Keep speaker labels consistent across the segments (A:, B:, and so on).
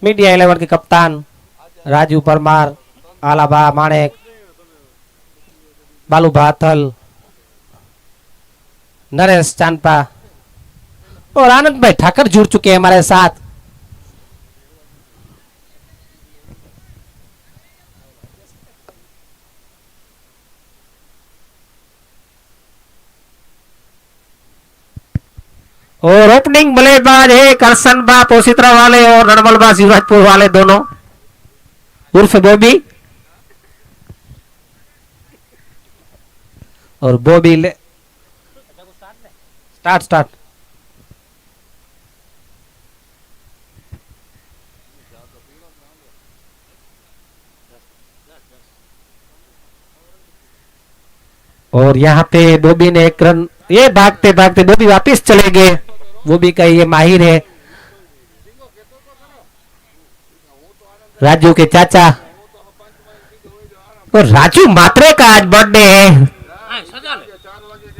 A: Media 11 के कप्तान राजू परमार, आलाबा माणेक, बालू भाथल, नरेश चांपा और आनंद भाई ठाकर जुड़ चुके हैं हमारे साथ। और ओपनिंग बल्लेबाज है करसन बा पोसित्रा वाले और नरमल बा शिवराजपुर वाले दोनों उर्फ बॉबी। और बॉबी ले स्टार्ट स्टार्ट। और यहाँ पे बॉबी ने एक रन, ये भागते भागते बॉबी वापस चले गए। बॉबी का ये माहिर है राजू के चाचा। और राजू मात्रे का आज बर्थडे है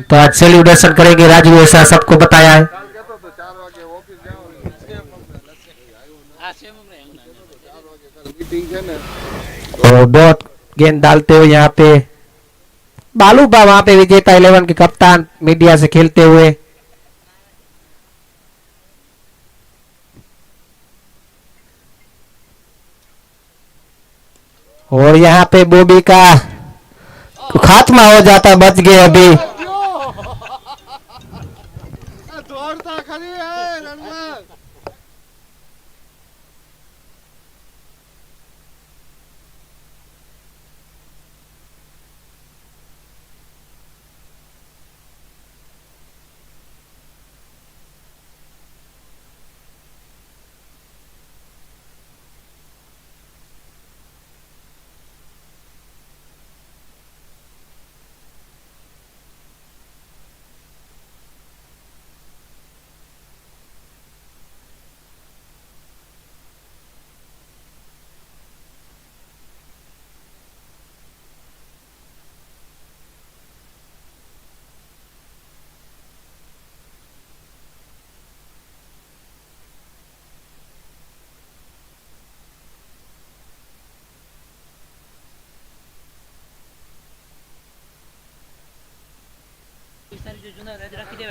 A: तो आज सेलिब्रेशन करेंगे राजू, ऐसा सबको बताया है। और डॉट गेंद डालते हुए यहाँ पे बालूबा, वहां पे विजेता 11 के कप्तान मीडिया से खेलते हुए। और यहाँ पे बॉबी का खात्मा हो जाता, बच गए अभी।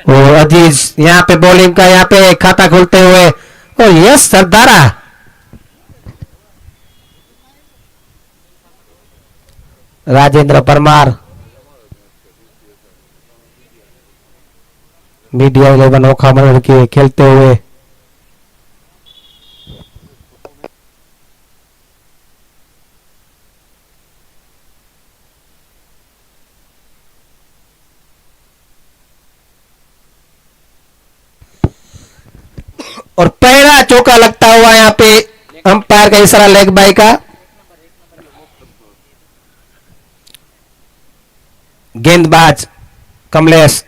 A: और अजीज यहाँ पे बॉलिंग का यहाँ पे खाता खोलते हुए। और यस सरदारा, राजेंद्र परमार मीडिया 11 ओखा मनोर के खेलते हुए। और पहला चौका लगता हुआ यहाँ पे अंपायर का इशारा लेग बाई का। गेंदबाज कमलेश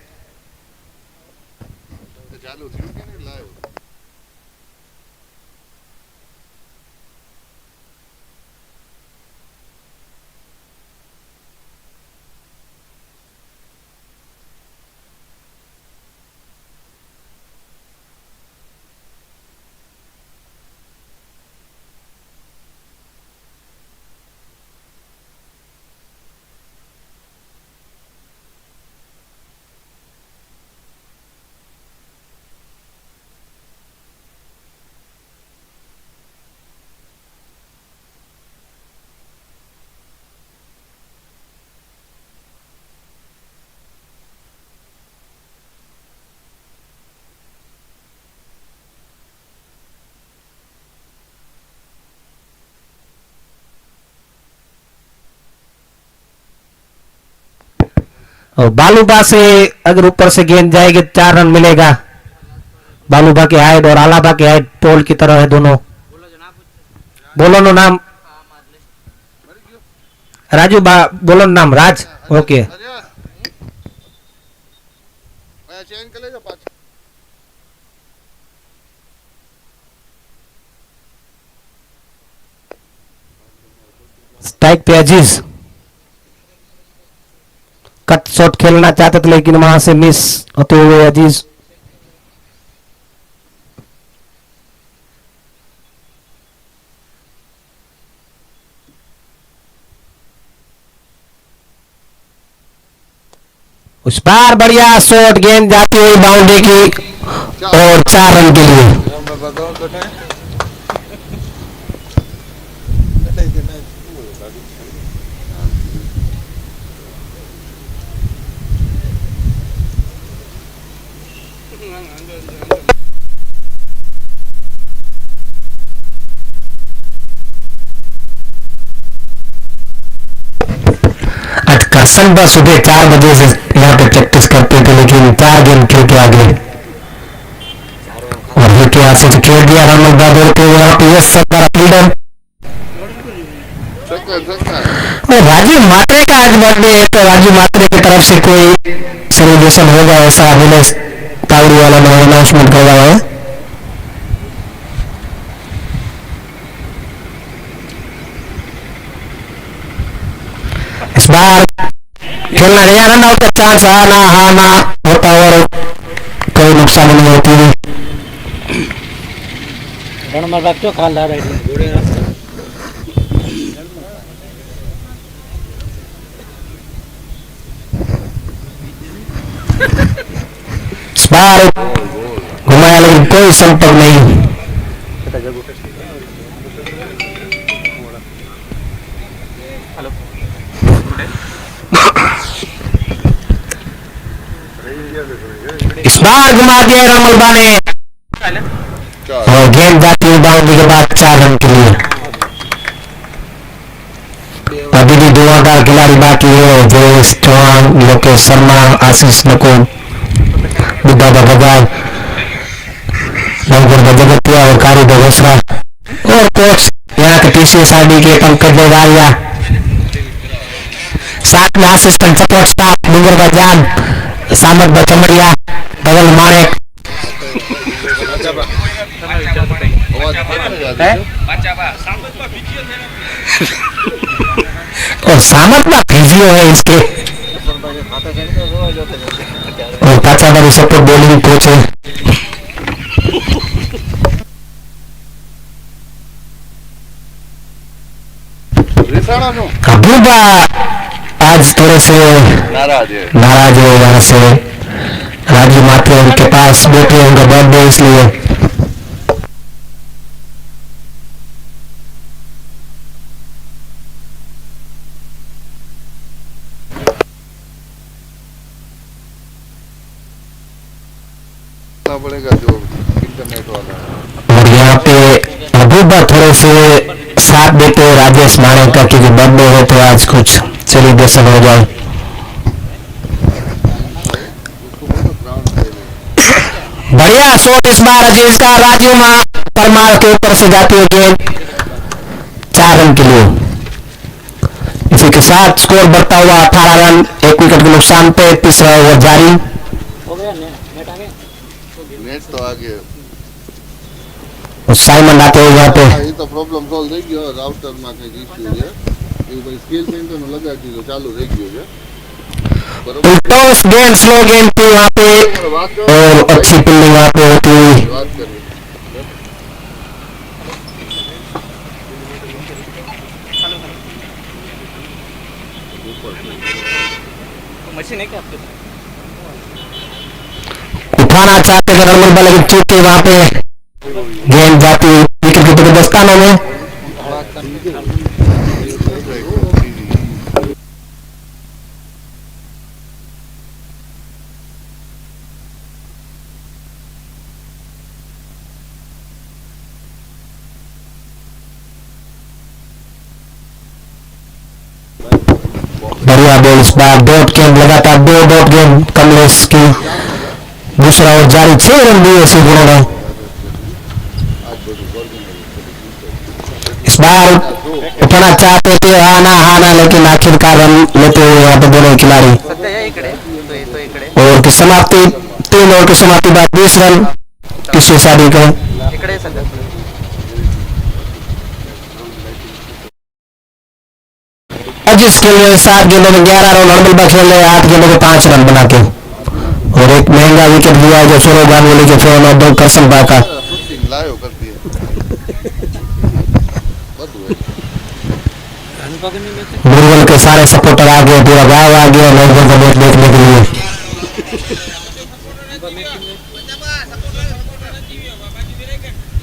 A: और बालूबा से अगर ऊपर से गेंद जाएगी 4 रन मिलेगा। बालूबा की हाइट और आलाबा की हाइट पोल की तरह है दोनों। बोलो नो नाम राजू बा, बोलो नाम राज। ओके स्ट्राइक पे अजीज कट शॉट खेलना चाहते थे लेकिन वहां से मिस होते हुए अजीज। उस बार बढ़िया शॉट, गेंद जाती हुई बाउंड्री की और 4 रन के लिए। आज करसन पर सुबह 4 बजे से यहाँ पे प्रैक्टिस करते थे, लेकिन 4 गेम खेल के आ गए और ये क्या से खेल दिया रामल बहादुर को। यहाँ पे यस सरकार फील्डर और राजू मात्रे का आज बर्थडे है, तो राजू मात्रे की तरफ से कोई सेलिब्रेशन होगा ऐसा अभिलेष तावड़ी वाला ने अनाउंसमेंट करवाया है। इस बार खेलना नहीं, रन आउट का चांस आना होता और कोई नुकसान नहीं होती है। इस बार घुमाया लेकिन कोई संपर्क नहीं। इस बार घुमा दिया रमलबा ने और गेंद जाती हुई बाउंड्री के बाद 4 रन के लिए। अभी भी 2 खिलाड़ी बाकी है, जयेश चौहान, लोकेश शर्मा, आशीष नकुल, बुद्धा बगाल, जगतिया और कारी घोषणा और कोच यहाँ के टीसीएस आरडी के पंकज देवालिया, साथ में असिस्टेंट सपोर्ट स्टाफ डूंगर का जान, सामत बचमड़िया, धवल माणेक और सामत में फिजियो है इसके और पाचाबारी सपोर्ट बॉलिंग कोच है। अबूबा आज थोड़े से नाराज है यहाँ से, राजू मात्रे उनके पास बैठे, उनका बर्थडे इसलिए।
B: पड़ेगा जो इंटरनेट वाला।
A: और यहाँ पे अबूबा थोड़े से साथ देते हैं राजेश माणेक का, क्योंकि बर्थडे है तो आज कुछ सेलिब्रेशन हो जाए। बढ़िया शॉट इस बार अजीज का, राजू परमार के ऊपर से जाती है गेंद 4 रन के लिए। इसी के साथ स्कोर बढ़ता हुआ 18 रन, 1 विकेट के नुकसान पे 3रा ओवर जारी।
B: नेट तो आगे
A: साइमन आते हैं यहाँ पे।
B: ये तो प्रॉब्लम सॉल्व થઈ ગયો, રાઉટર માં કઈ ઇશ્યુ છે એ ભાઈ સ્કેલ સેન્ટર નો લગાડી દીધો, ચાલુ રહી ગયો છે બરોબર।
A: टॉस गेंद स्लो गेंद थी वहाँ पे और अच्छी फील्डिंग वहाँ पे होती हुई।
B: વાત કરી
C: मशीन है क्या आपके पास?
A: उठाना चाहते थे रनमल, लेकिन चूके वहाँ पे गेंद जाती हुई विकेट कीपर के दस्तानों में। बढ़िया बॉल इस बार, डॉट गेंद लगातार 2 डॉट गेंद कमलेश की, दूसरा और जारी 6 रन दिए सिर्फ उन्होंने। इस बार उठाना चाहते थे हाना लेकिन आखिरकार रन लेते हुए यहाँ पे दोनों खिलाड़ी। और की समाप्ति 3 ओवर की समाप्ति बाद 20 रन किसी शादी का। अजीज के लिए 7 गेंदों में 11 रन, नॉर्मल खेल रहे 8 गेंदों में 5 रन बना के, और एक महंगा विकेट दिया है जो सौरभ गांगुली के फेवन और 2 करसन बा का।
B: લાયો કરતી है બધું है।
A: मुरगल के सारे सपोर्टर आ गए, पूरा गांव आ गया नौगढ़ का मैच देखने के लिए।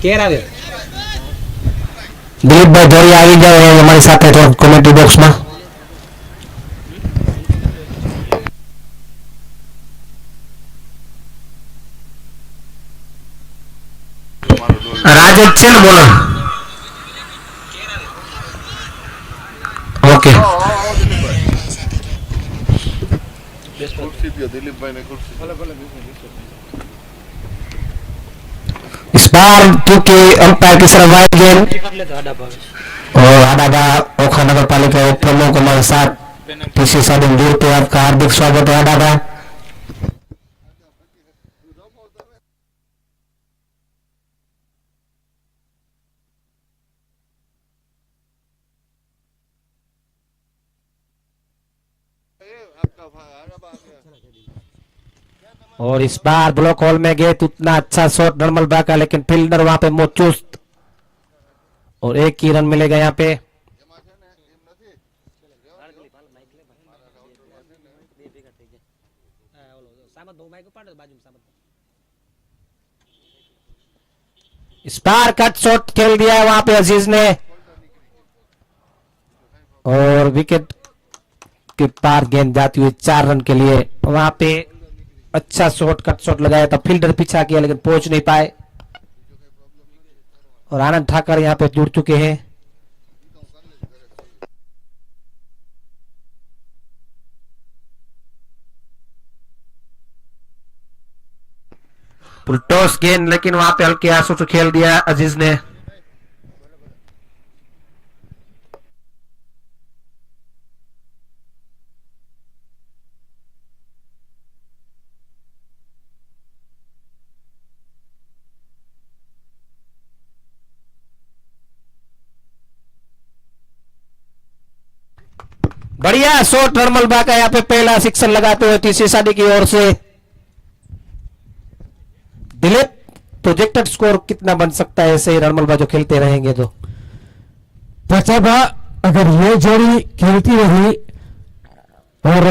C: કેરા દે
A: દિલીપભાઈ ધોરી આવી જાઓ અમારી સાથે તો કોમેન્ટ્રી બોક્સમાં. રાજ જ છે ને બોલો. ઓકે
B: कुर्सी दियो दिलीप भाई ने कुर्सी
A: इस बार क्योंकि अंपायर की तरफ वाइड गेंद और आडाबा ओखा नगर पालिका प्रमुख हमारे साथ पीसी साधन दूर पे आपका हार्दिक स्वागत है आडाबा. और इस बार ब्लॉक हॉल में गए तो उतना अच्छा शॉट नॉर्मल बैक का, लेकिन फील्डर वहां पे मोचुस्त और एक ही रन मिलेगा यहाँ पे. इस बार कट शॉट खेल दिया है वहां पे अजीज ने और विकेट के पार गेंद जाती हुई 4 रन के लिए. वहां पे अच्छा शॉट कट शॉट लगाया था, फील्डर पीछा किया लेकिन पहुंच नहीं पाए और आनंद ठाकर यहां पे जुड़ चुके हैं. टॉस गेंद लेकिन वहां पे हल्के आंसू से खेल दिया अजीज ने. बढ़िया शॉट नॉर्मल बैक है यहाँ पे पहला सिक्सर लगाते हुए टीसी साडी की ओर से. दिलीप प्रोजेक्टेड स्कोर कितना बन सकता है ऐसे नॉर्मल बैक जो खेलते रहेंगे तो?
D: पचाबा अगर ये जोड़ी खेलती रही और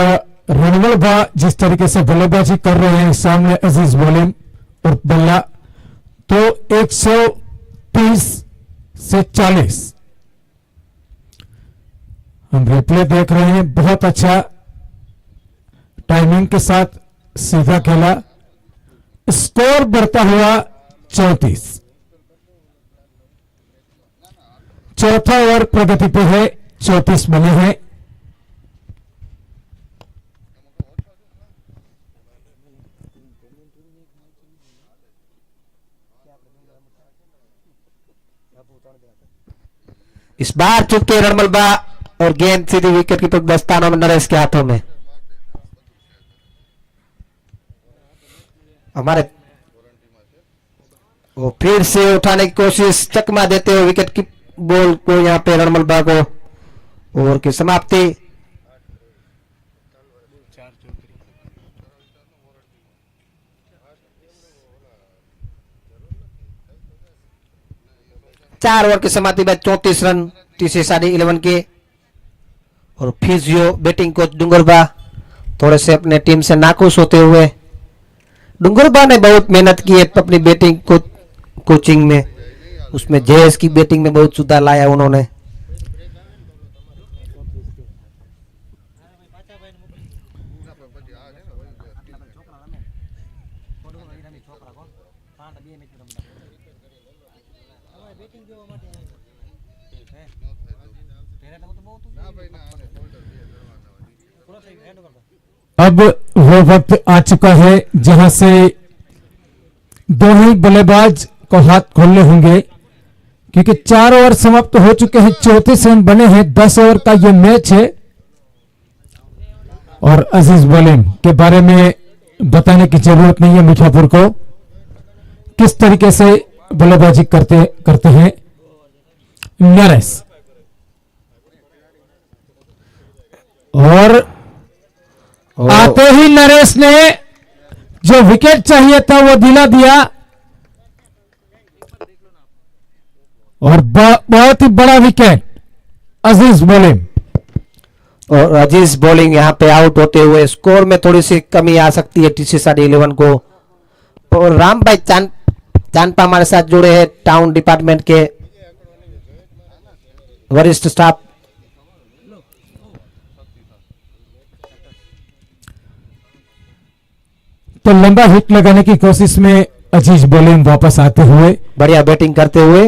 D: रनमल बा जिस तरीके से बल्लेबाजी कर रहे हैं सामने अजीज बोलिम और बल्ला, तो 130 से 40 हम रिप्ले देख रहे हैं. बहुत अच्छा टाइमिंग के साथ सीधा खेला. स्कोर बढ़ता हुआ 34. चौथा ओवर प्रगति पे है, 34 बने हैं.
A: इस बार चुके नॉर्मल बा और गेंद सीधी विकेट कीपर दस्तानों में नरेश के हाथों में. हमारे वो फिर से उठाने की कोशिश, चकमा देते हुए विकेट की बॉल को यहाँ पे नॉर्मल बा को ओवर की समाप्ति. चार ओवर की समाप्ति बाद 34 रन टीसी साडी 11 के. और फिजियो बैटिंग कोच डूंगरबा थोड़े से अपने टीम से नाखुश होते हुए. डूंगरबा ने बहुत मेहनत की है अपनी बैटिंग कोचिंग में, उसमें जयेश की बैटिंग में बहुत सुधार लाया उन्होंने.
D: अब वो वक्त आ चुका है जहां से दो ही बल्लेबाज को हाथ खोलने होंगे, क्योंकि 4 ओवर समाप्त हो चुके हैं. 34 रन बने हैं. 10 ओवर का ये मैच है और अजीज बॉलिंग के बारे में बताने की जरूरत नहीं है मीठापुर को, किस तरीके से बल्लेबाजी करते हैं नरेश. और आते ही नरेश ने जो विकेट चाहिए था वो दिला दिया और बहुत ही बड़ा विकेट अजीज बोलिम.
A: और अजीज बॉलिंग यहाँ पे आउट होते हुए स्कोर में थोड़ी सी कमी आ सकती है टीसी साड़ी 11 को। और राम भाई चांदपा हमारे साथ जुड़े हैं, टाउन डिपार्टमेंट के वरिष्ठ स्टाफ।
D: तो लंबा हिट लगाने की कोशिश में अजीज बॉलिंग वापस आते हुए,
A: बढ़िया बैटिंग करते हुए,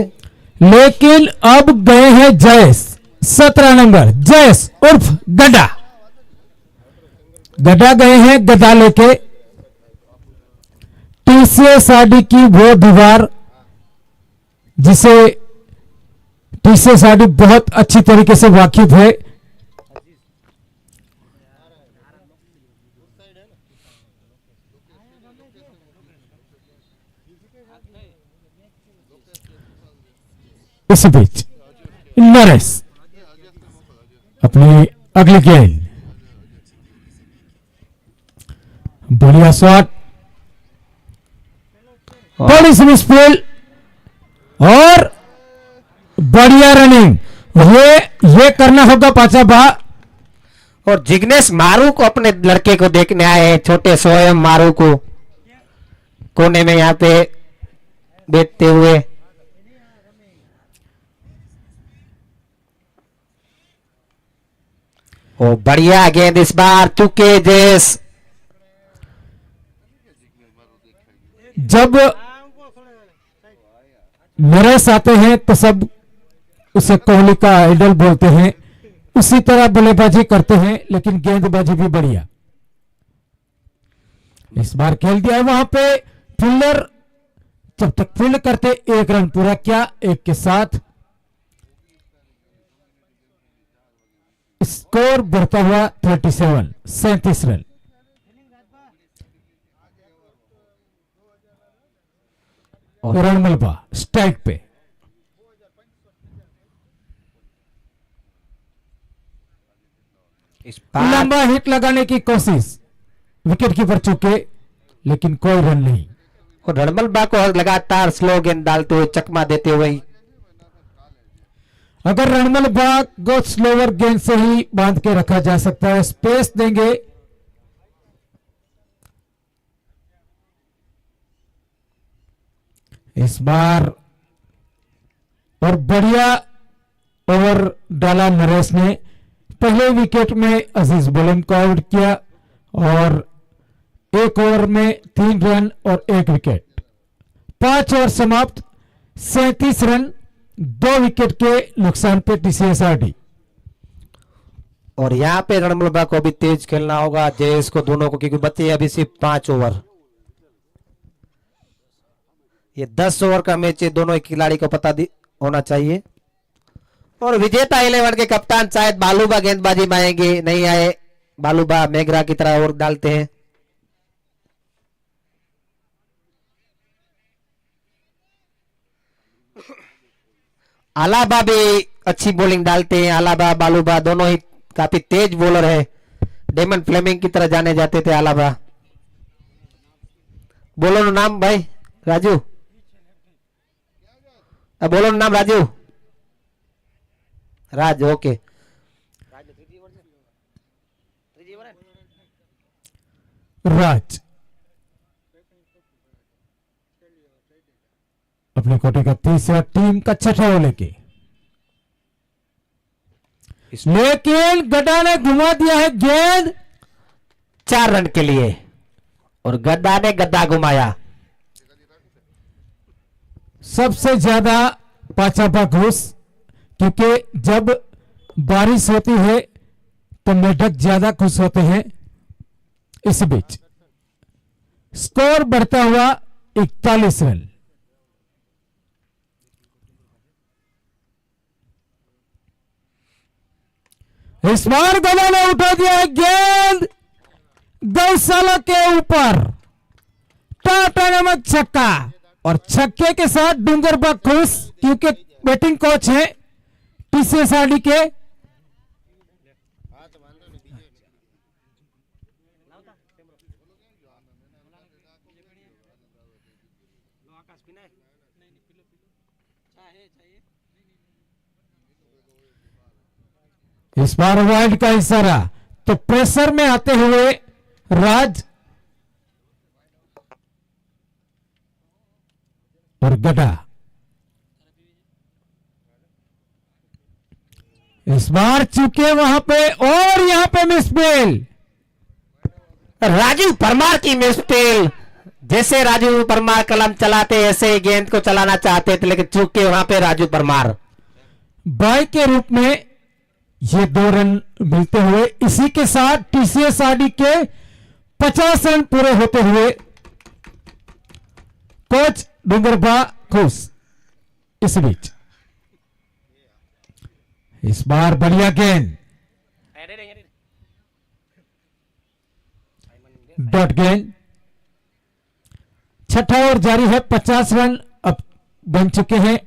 D: लेकिन अब गए हैं जयेश, 17 नंबर जयेश उर्फ गड्ढा। गड्ढा गए हैं गड्ढा लेके टीसीएसआरडी की वो दीवार जिसे टीसीएसआरडी बहुत अच्छी तरीके से वाकिफ है। इसी बीच नरेश अपनी अगली गेंद, बढ़िया शॉट, बड़ी सी स्पिल और बढ़िया रनिंग। ये करना होगा पाचाबा।
A: और जिग्नेश मारू को, अपने लड़के को देखने आए हैं, छोटे सोयम मारू को कोने में यहाँ पे बैठते हुए। ओ बढ़िया गेंद इस बार, चुके जयेश।
D: जब नरेश आते हैं तो सब उसे कोहली का आइडल बोलते हैं, उसी तरह बल्लेबाजी करते हैं, लेकिन गेंदबाजी भी बढ़िया। इस बार खेल दिया है वहां पे फील्डर, जब तक फील्ड करते 1 रन पूरा किया, 1 के साथ स्कोर बढ़ता हुआ 37 रन। रन मलबा स्ट्राइक पे,
A: इस बार
D: लंबा हिट लगाने की कोशिश, विकेट कीपर चुके, लेकिन कोई रन नहीं।
A: और रणमल बा को लगातार स्लो गेंद डालते हुए, चकमा देते हुए।
D: अगर रणमल बाग को स्लोवर गेंद से ही बांध के रखा जा सकता है, स्पेस देंगे। इस बार और बढ़िया ओवर डाला नरेश ने। पहले विकेट में अजीज बॉलिंग को आउट किया और 1 ओवर में 3 रन और 1 विकेट। 5 ओवर समाप्त, 37 रन, 2 विकेट के नुकसान पे टीसीएसआरडी।
A: और यहाँ पे रणमलबा को भी तेज खेलना होगा, जयेश को, दोनों को, क्योंकि बचे अभी सिर्फ 5 ओवर। ये 10 ओवर का मैच है, दोनों खिलाड़ी को पता होना चाहिए। और विजेता 11 के कप्तान शायद बालूबा गेंदबाजी में आएंगे, नहीं आए बालूबा मेघरा की तरह और डालते हैं। आलाबा भी अच्छी बॉलिंग डालते हैं, आलाबा बालूबा दोनों ही काफी तेज बॉलर है, डेमन फ्लेमिंग की तरह जाने जाते थे आलाबा। बोलो नाम भाई राजू, बोलो नाम राजू, राज, ओके।
D: राज अपने कोटे का तीसरा, टीम का छठा लेके, लेकिन गड्ढा ने घुमा दिया है गेंद
A: 4 रन के लिए, और गद्दा ने गद्दा घुमाया।
D: सबसे ज्यादा पाचापा घुस, क्योंकि जब बारिश होती है तो मेढक ज्यादा खुश होते हैं। इस बीच स्कोर बढ़ता हुआ 41 रन। इस बार गदा ने उठा दिया है गेंद गौशाला के ऊपर, टाटा नमक छक्का, और छक्के के साथ डूंगरबाग खुश, क्योंकि बैटिंग कोच है टीसीएसआरडी के। इस बार वाइल्ड का इशारा, तो प्रेशर में आते हुए राज और गड्ढा। इस बार चुके वहां पे और यहां पे मिसफील।
A: राजू परमार की मिसफील। जैसे राजू परमार कलम चलाते ऐसे ही गेंद को चलाना चाहते थे, लेकिन चूक के वहां पे राजू परमार।
D: बाई के रूप में ये 2 रन मिलते हुए इसी के साथ टीसीएस आरडी के 50 रन पूरे होते हुए कोच डूंगरबा खुश। इस बीच इस बार बढ़िया गेंद, डॉट गेंद। छठा ओवर जारी है, 50 रन अब बन चुके हैं।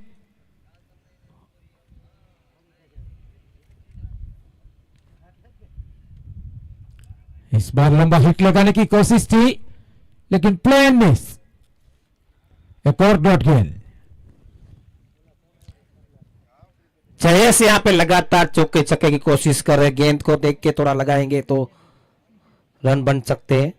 D: इस बार लंबा हिट लगाने की कोशिश थी, लेकिन प्लेन मिस। एक और डॉट गेंद।
A: जयेश यहां पे लगातार चौके छक्के की कोशिश कर रहे। गेंद को देख के थोड़ा लगाएंगे तो रन बन सकते हैं।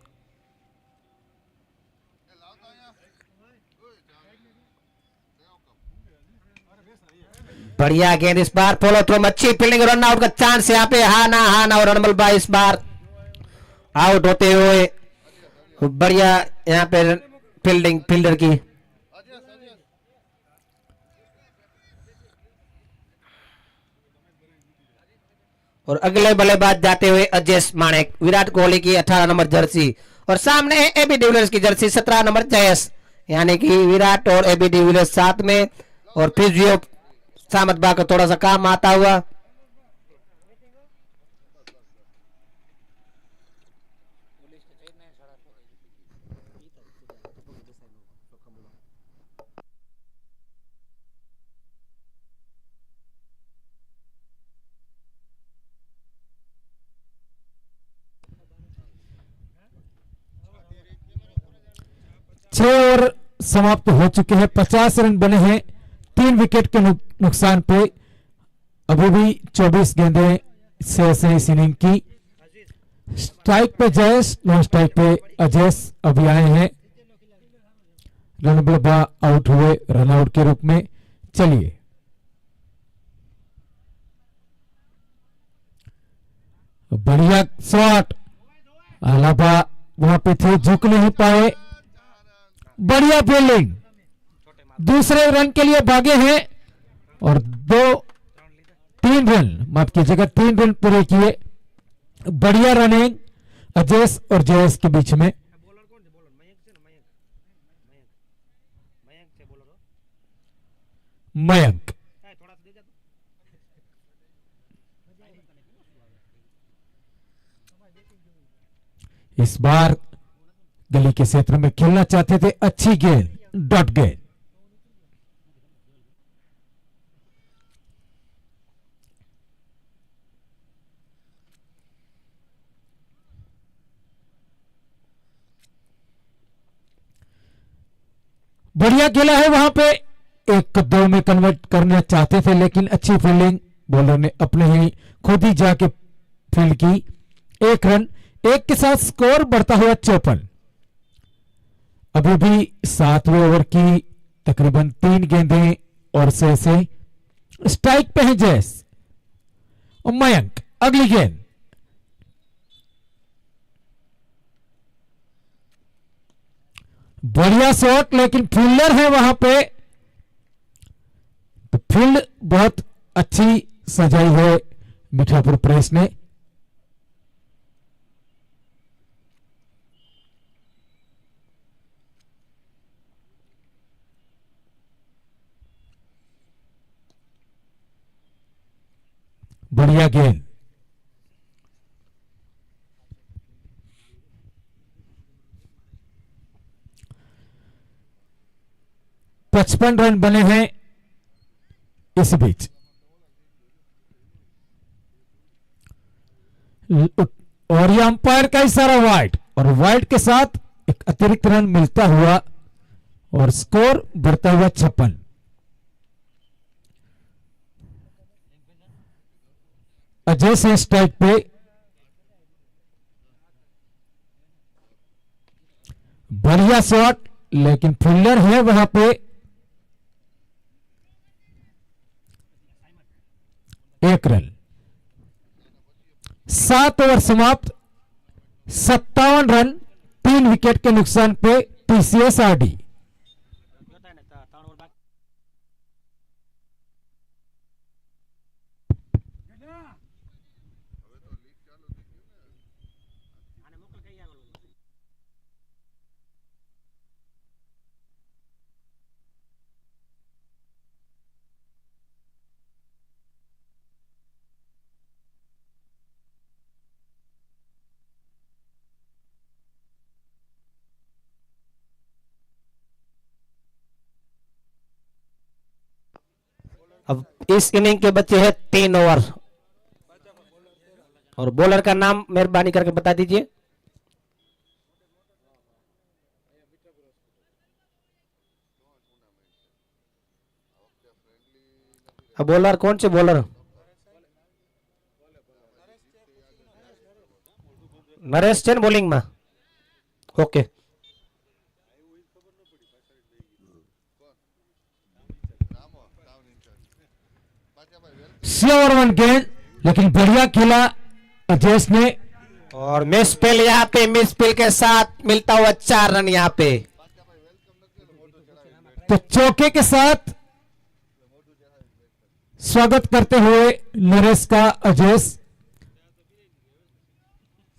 A: बढ़िया गेंद इस बार, फॉलो थ्रो में अच्छी फील्डिंग, रन आउट का चांस यहाँ पे। हाना और रणमल भाई इस बार आउट होते हुए। बढ़िया यहाँ पे फील्डिंग फील्डर की। और अगले बल्लेबाज जाते हुए अजय माणिक। विराट कोहली की 18 नंबर जर्सी और सामने है एबी डिविलियर्स की जर्सी 17 नंबर जयेश। यानी कि विराट और एबी डिविलियर्स साथ में, और फिजियो सामत बा का थोड़ा सा काम आता हुआ।
D: छह ओवर समाप्त हो चुके हैं, 50 रन बने हैं 3 विकेट के नुकसान पे। अभी भी 24 गेंदें शेष है इस इनिंग की। स्ट्राइक पे जयेश, नॉन स्ट्राइक पे अजय अभी आए हैं। रणबल आउट हुए रन आउट के रूप में। चलिए बढ़िया शॉट, अलावा वहां पे थे, झुक नहीं पाए। बढ़िया फील्डिंग, दूसरे रन के लिए भागे हैं और 3 रन, माफ कीजिएगा 3 रन पूरे किए। बढ़िया रनिंग अजय और जयेश के बीच में। मयंक इस बार गली के क्षेत्र में खेलना चाहते थे। अच्छी गेंद, डॉट गेंद। बढ़िया खेला है वहां पे, 1-2 में कन्वर्ट करना चाहते थे, लेकिन अच्छी फील्डिंग, बॉलर ने अपने ही खुद ही जाके फील्ड की। 1 रन, 1 के साथ स्कोर बढ़ता हुआ 54। अभी भी 7वें ओवर की तकरीबन 3 गेंदें और से स्ट्राइक पे है जयेश और मयंक। अगली गेंद, बढ़िया शॉट, लेकिन फील्डर है वहां पे, तो फील्ड बहुत अच्छी सजाई है मीठापुर प्रेस ने। बढ़िया गेंद, पचपन रन बने हैं इस बीच। और ये अंपायर का इशारा वाइड, और वाइड के साथ एक अतिरिक्त रन मिलता हुआ और स्कोर बढ़ता हुआ 56। अजय से स्ट्राइक पे, बढ़िया शॉट, लेकिन फील्डर है वहां पे। एक रन, 7 ओवर समाप्त, 57 रन, 3 विकेट के नुकसान पे टीसीएस आरडी।
A: अब इस इनिंग के बच्चे हैं 3 ओवर, और बॉलर का नाम मेहरबानी करके बता दीजिए। अब बॉलर कौन से बॉलर? नरेश चंद बॉलिंग में। ओके,
D: ओवर 1 गेंद, लेकिन बढ़िया खेला अजयस ने।
A: और मिस पिल यहाँ पे, मिस पिल के साथ मिलता हुआ 4 रन यहाँ पे।
D: तो चौके के साथ स्वागत करते हुए नरेश का अजयस,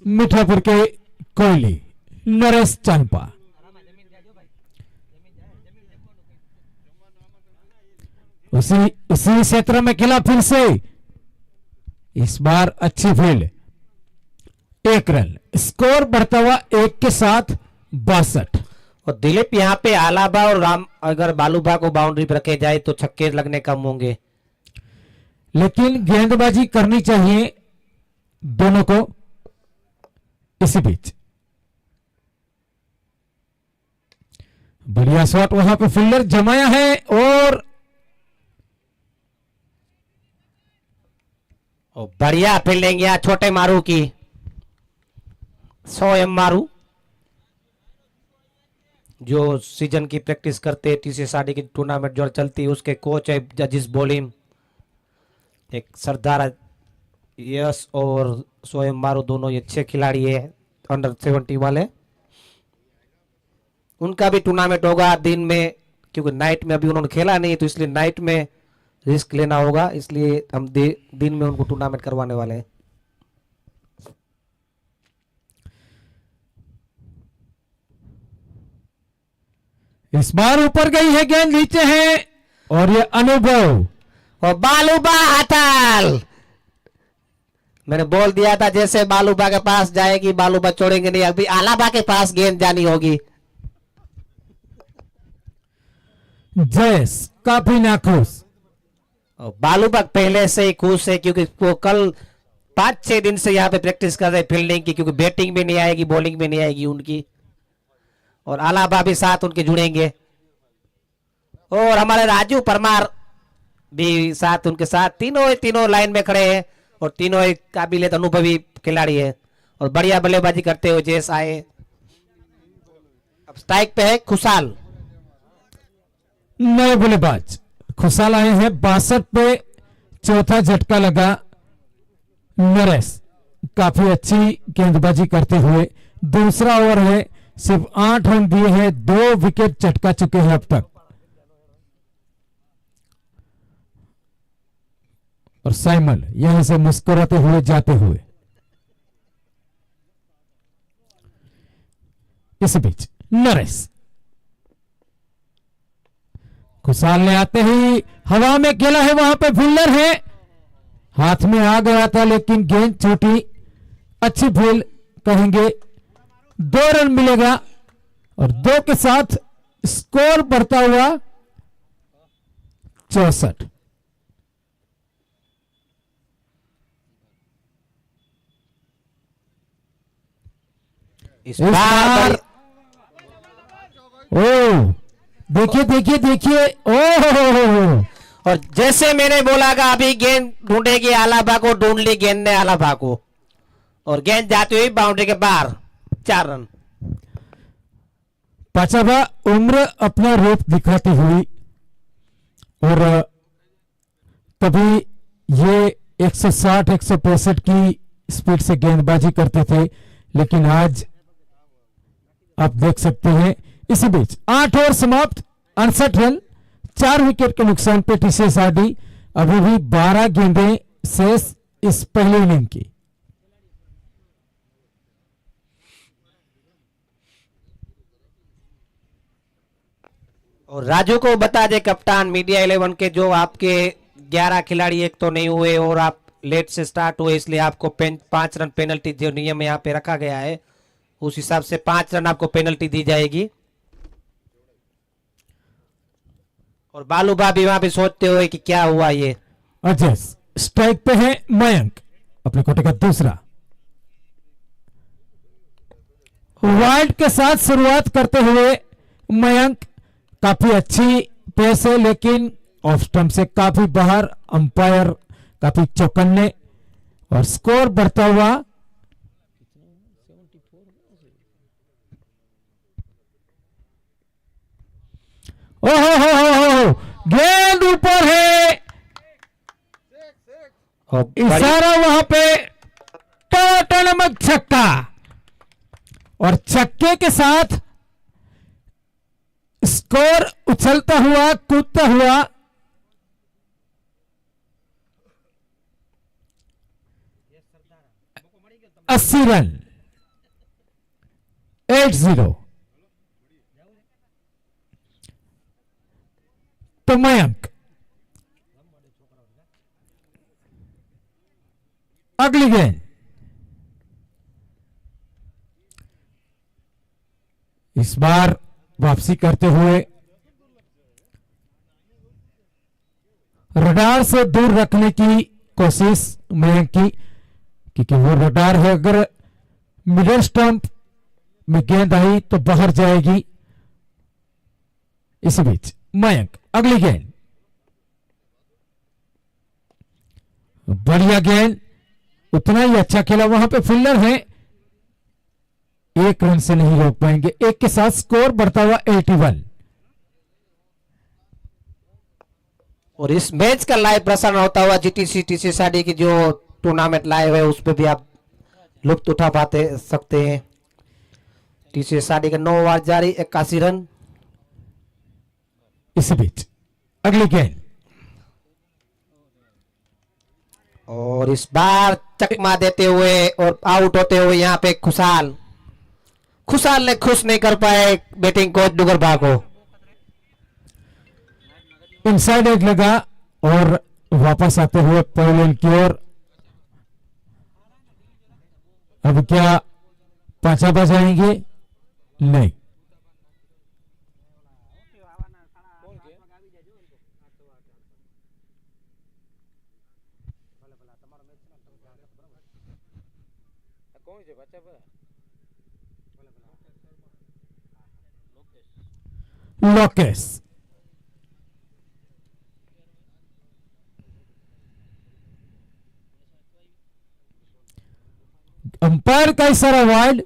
D: मीठापुर के कोहली नरेश चांपा। उसी क्षेत्र में खेला फिर से, इस बार अच्छी फील्ड, 1 रन, स्कोर बढ़ता हुआ 1 के साथ 62।
A: और दिलीप यहाँ पे आलाबा और राम, अगर बालूबा को बाउंड्री पर रखे जाए तो छक्के लगने कम होंगे,
D: लेकिन गेंदबाजी करनी चाहिए दोनों को। इसी बीच बढ़िया शॉट, वहां पे फील्डर जमाया है, और
A: बढ़िया फील्डिंग यहाँ छोटे मारू की, 100 एम मारू, जो सीजन की प्रैक्टिस करते टीसीएस आरडी की टूर्नामेंट जो चलती है, उसके कोच है जजिस बॉलिंग, एक सरदार यस और सोएम मारू, दोनों ये अच्छे खिलाड़ी है, अंडर 70 वाले। उनका भी टूर्नामेंट होगा दिन में, क्योंकि नाइट में अभी उन्होंने खेला नहीं, तो इसलिए नाइट में रिस्क लेना होगा, इसलिए हम दिन में उनको टूर्नामेंट करवाने वाले हैं।
D: इस बार ऊपर गई है गेंद, नीचे है, और ये अनुभव,
A: और बालूबा हथल, मैंने बोल दिया था जैसे बालूबा के पास जाएगी बालूबा छोड़ेंगे नहीं, अभी आलाबा के पास गेंद जानी होगी।
D: जयस काफी नाखुश,
A: बालूबा पहले से ही खुश है, क्योंकि वो कल 5-6 दिन से यहाँ पे प्रैक्टिस कर रहे फील्डिंग की, क्योंकि बैटिंग भी नहीं आएगी, बॉलिंग भी नहीं आएगी उनकी, और आलाबा भी साथ उनके जुड़ेंगे, और हमारे राजू परमार भी साथ, उनके साथ तीनों लाइन में खड़े हैं, और तीनों एक काबिलियत अनुभवी खिलाड़ी है, और बढ़िया बल्लेबाजी करते हुए जैस आए। अब स्ट्राइक पे है खुशाल,
D: नए बल्लेबाज खुशाल आए हैं। 62 पे चौथा झटका लगा, नरेश काफी अच्छी गेंदबाजी करते हुए, दूसरा ओवर है, सिर्फ 8 रन दिए हैं, 2 विकेट चटका चुके हैं अब तक। और साइमन यहां से मुस्कुराते हुए जाते हुए। इस बीच नरेश, खुशाल ने आते ही हवा में खेला है, वहां पे फील्डर है, हाथ में आ गया था, लेकिन गेंद छूटी, अच्छी फील्ड कहेंगे, 2 रन मिलेगा, और 2 के साथ स्कोर बढ़ता हुआ 64।
A: इस बार
D: ओ देखिए देखिए देखिए, ओ
A: और जैसे मैंने बोला कि अभी गेंद ढूंढेगी आलाभा को, ढूंढ ली गेंद ने आलाभा को और गेंद जाती हुई बाउंड्री के बाहर, 4 रन।
D: पाचाबा उम्र अपना रूप दिखाती हुई, और कभी ये 160 165 की स्पीड से गेंदबाजी करते थे, लेकिन आज आप देख सकते हैं इसी बीच 8 ओवर समाप्त, 68 रन, 4 विकेट के नुकसान पे टीसीएस आरडी अभी भी 12 गेंदें शेष इस पहले इनिंग की।
A: और राजू को बता दे कप्तान मीडिया 11 के, जो आपके 11 खिलाड़ी एक तो नहीं हुए और आप लेट से स्टार्ट हुए, इसलिए आपको 5 रन पेनल्टी जो नियम यहाँ पे रखा गया है उस हिसाब से 5 रन आपको पेनल्टी दी जाएगी। और बालू भाभी वहां पे सोचते हुए कि क्या हुआ ये।
D: अजय स्ट्राइक पे है मयंक, अपने कोटे का दूसरा। वाइड के साथ शुरुआत करते हुए मयंक, काफी अच्छी पेस है लेकिन ऑफ स्टंप से काफी बाहर, अंपायर काफी चौकन्ने और स्कोर बढ़ता हुआ। ओहो हो, गेंद ऊपर है, इशारा वहां पे, टनाटनमक छक्का, और छक्के के साथ स्कोर उछलता हुआ, कूदता हुआ। अस्सी रन, 80। तो मयंक अगली गेंद, इस बार वापसी करते हुए रडार से दूर रखने की कोशिश मयंक की, क्योंकि वो रडार है, अगर मिडल स्टंप में गेंद आई तो बाहर जाएगी। इसी बीच मयंक अगली गेंद, बढ़िया गेंद, उतना ही अच्छा खेला, वहां पे फील्डर है, 1 रन से नहीं रोक पाएंगे। 1 के साथ स्कोर बढ़ता हुआ 81।
A: और इस मैच का लाइव प्रसारण होता हुआ जीटीसी टीसी साडी की जो टूर्नामेंट लाइव है उस पर भी आप लुत्फ उठा पाते सकते हैं। टीसी साडी का 9 ओवर जारी, 81 रन।
D: इसी बीच अगली गेंद,
A: और इस बार चकमा देते हुए और आउट होते हुए यहाँ पे खुशाल ने खुश नहीं कर पाए बैटिंग कोच डुगरबा को।
D: इनसाइड एज लगा और वापस आते हुए पवेलियन की ओर। अब क्या पांचा बजाएंगे? नहीं, लोकेश अंपायर का इशारा वाइड,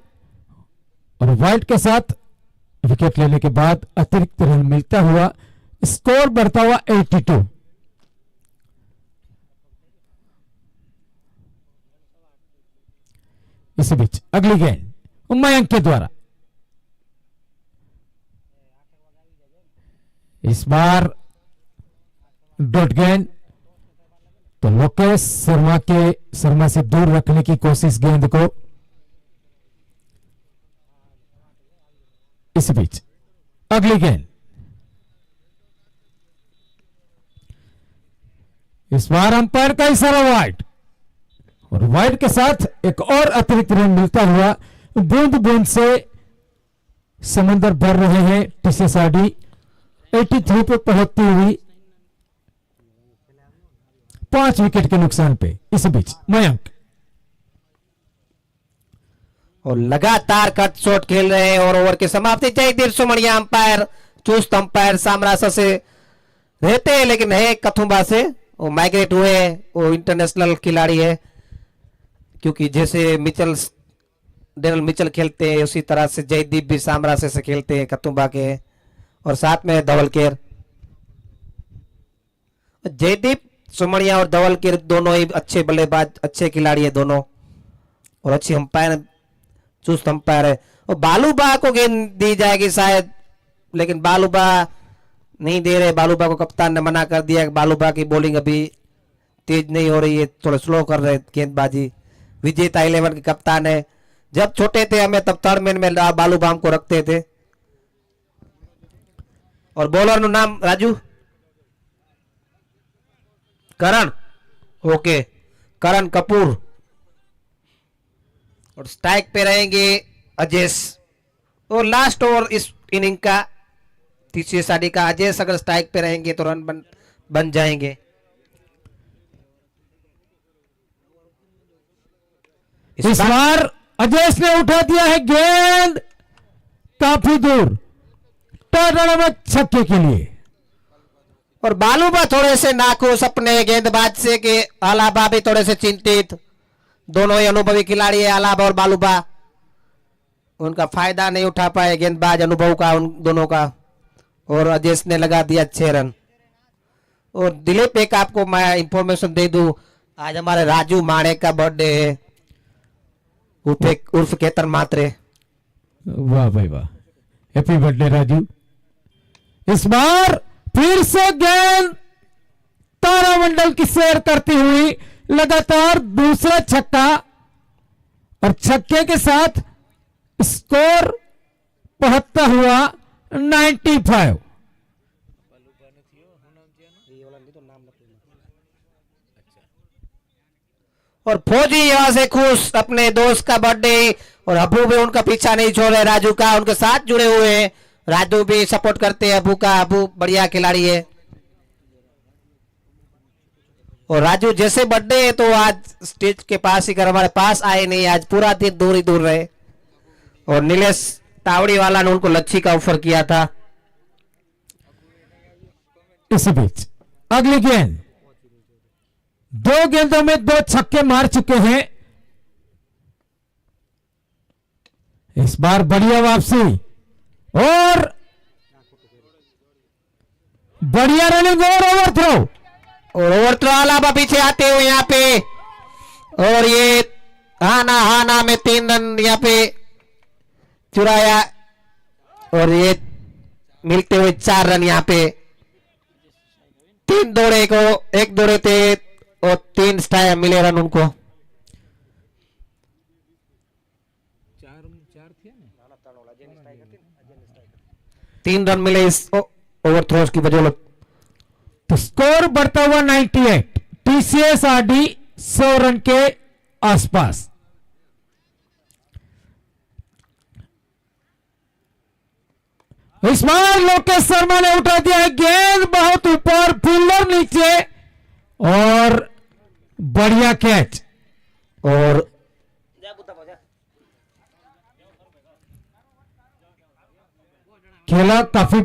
D: और वाइड के साथ विकेट लेने के बाद अतिरिक्त रन मिलता हुआ स्कोर बढ़ता हुआ 82। इसी बीच अगली गेंद मयंक के द्वारा, इस बार डॉट गेंद, तो लोकेश शर्मा से दूर रखने की कोशिश गेंद को। इस बीच अगली गेंद, इस बार अंपायर का इशारा वाइड, और वाइड के साथ एक और अतिरिक्त रन मिलता हुआ बूंद बूंद से समंदर भर रहे हैं टीसीएस आरडी 83 पे पहुंचती हुई 5 विकेट के नुकसान पे। इस बीच मयंक,
A: और लगातार कट शॉट खेल रहे हैं और ओवर की समाप्ति चाहिए 150 मणिया। अंपायर चुस्त अंपायर सामरासा से रहते हैं, लेकिन है कथुम्बा से, वो माइग्रेट हुए हैं, वो इंटरनेशनल खिलाड़ी है। क्योंकि जैसे डेनियल मिचेल खेलते हैं उसी तरह से जयदीप भी सामरासे से खेलते हैं, कथुम्बा के हैं। और साथ में धवलकेर, जयदीप सुमणिया और धवलकेर दोनों ही अच्छे बल्लेबाज, अच्छे खिलाड़ी है दोनों, और अच्छी अंपायर, चुस्त अंपायर है। और बालूबा को गेंद दी जाएगी शायद, लेकिन बालूबा नहीं दे रहे। बालूबा को कप्तान ने मना कर दिया कि बालूबा की बॉलिंग अभी तेज नहीं हो रही है, थोड़ा स्लो कर रहे गेंदबाजी। विजेता 11 के कप्तान है। जब छोटे थे हमें तब थर्ड मैन में बालूबा को रखते थे। और बॉलर નું नाम राजू करण, ओके, करण कपूर। और स्ट्राइक पे रहेंगे अजेश। और लास्ट ओवर इस इनिंग का, तीसरी साड़ी का, अजेश अगर स्ट्राइक पे रहेंगे तो रन बन जाएंगे।
D: इस बार अजेश ने उठा दिया है गेंद काफी दूर, टर्न में छक्के के लिए।
A: और बालूबा थोड़े से नाखुश अपने गेंदबाज से कि अलाबा भी थोड़े से चिंतित। दोनों ही अनुभवी खिलाड़ी है, अलाबा और बालूबा। उनका फायदा नहीं उठा पाए गेंदबाज अनुभव का, उन दोनों का। और अजेश ने लगा दिया 6 रन। और दिलीप, एक आपको मैं इंफॉर्मेशन दे दूं, आज हमारे राजू माणे का बर्थडे है, उर्फ केतन मात्रे।
D: वाह भाई वाह, हैप्पी बर्थडे राजू। इस बार फिर से गेंद तारामंडल की सैर करती हुई, लगातार दूसरा छक्का, और छक्के के साथ स्कोर बढ़ता हुआ 95।
A: और फौजी यहाँ से खुश, अपने दोस्त का बर्थडे, और अबू भी उनका पीछा नहीं छोड़ रहे राजू का, उनके साथ जुड़े हुए हैं। राजू भी सपोर्ट करते हैं अबू का, अबू बढ़िया खिलाड़ी है। और राजू जैसे बर्थडे है तो आज स्टेज के पास ही कर, हमारे पास आए नहीं, आज पूरा दिन दूर ही दूर रहे। और नीलेश तावड़ी वाला ने उनको लच्छी का ऑफर किया था।
D: इसी बीच अगली गेंद, 2 गेंदों में 2 छक्के मार चुके हैं। इस बार बढ़िया वापसी और बढ़िया रनिंग और ओवर थ्रो।
A: और ओवर थ्रो, अलावा पीछे आते हुए यहाँ पे, और ये हाना में 3 रन यहाँ पे चुराया। और ये मिलते हुए 4 रन यहाँ पे। 3 दौड़े को, 1 दौड़े थे और 3 स्ट्राइक मिले रन उनको। 3 रन मिले इस ओवर थ्रोज की बदौलत।
D: तो स्कोर बढ़ता हुआ 98, टीसीएस आरडी 100 रन के आसपास। इस बार लोकेश शर्मा ने उठा दिया है गेंद बहुत ऊपर, फील्डर नीचे, और बढ़िया कैच।
A: और
D: खेला काफी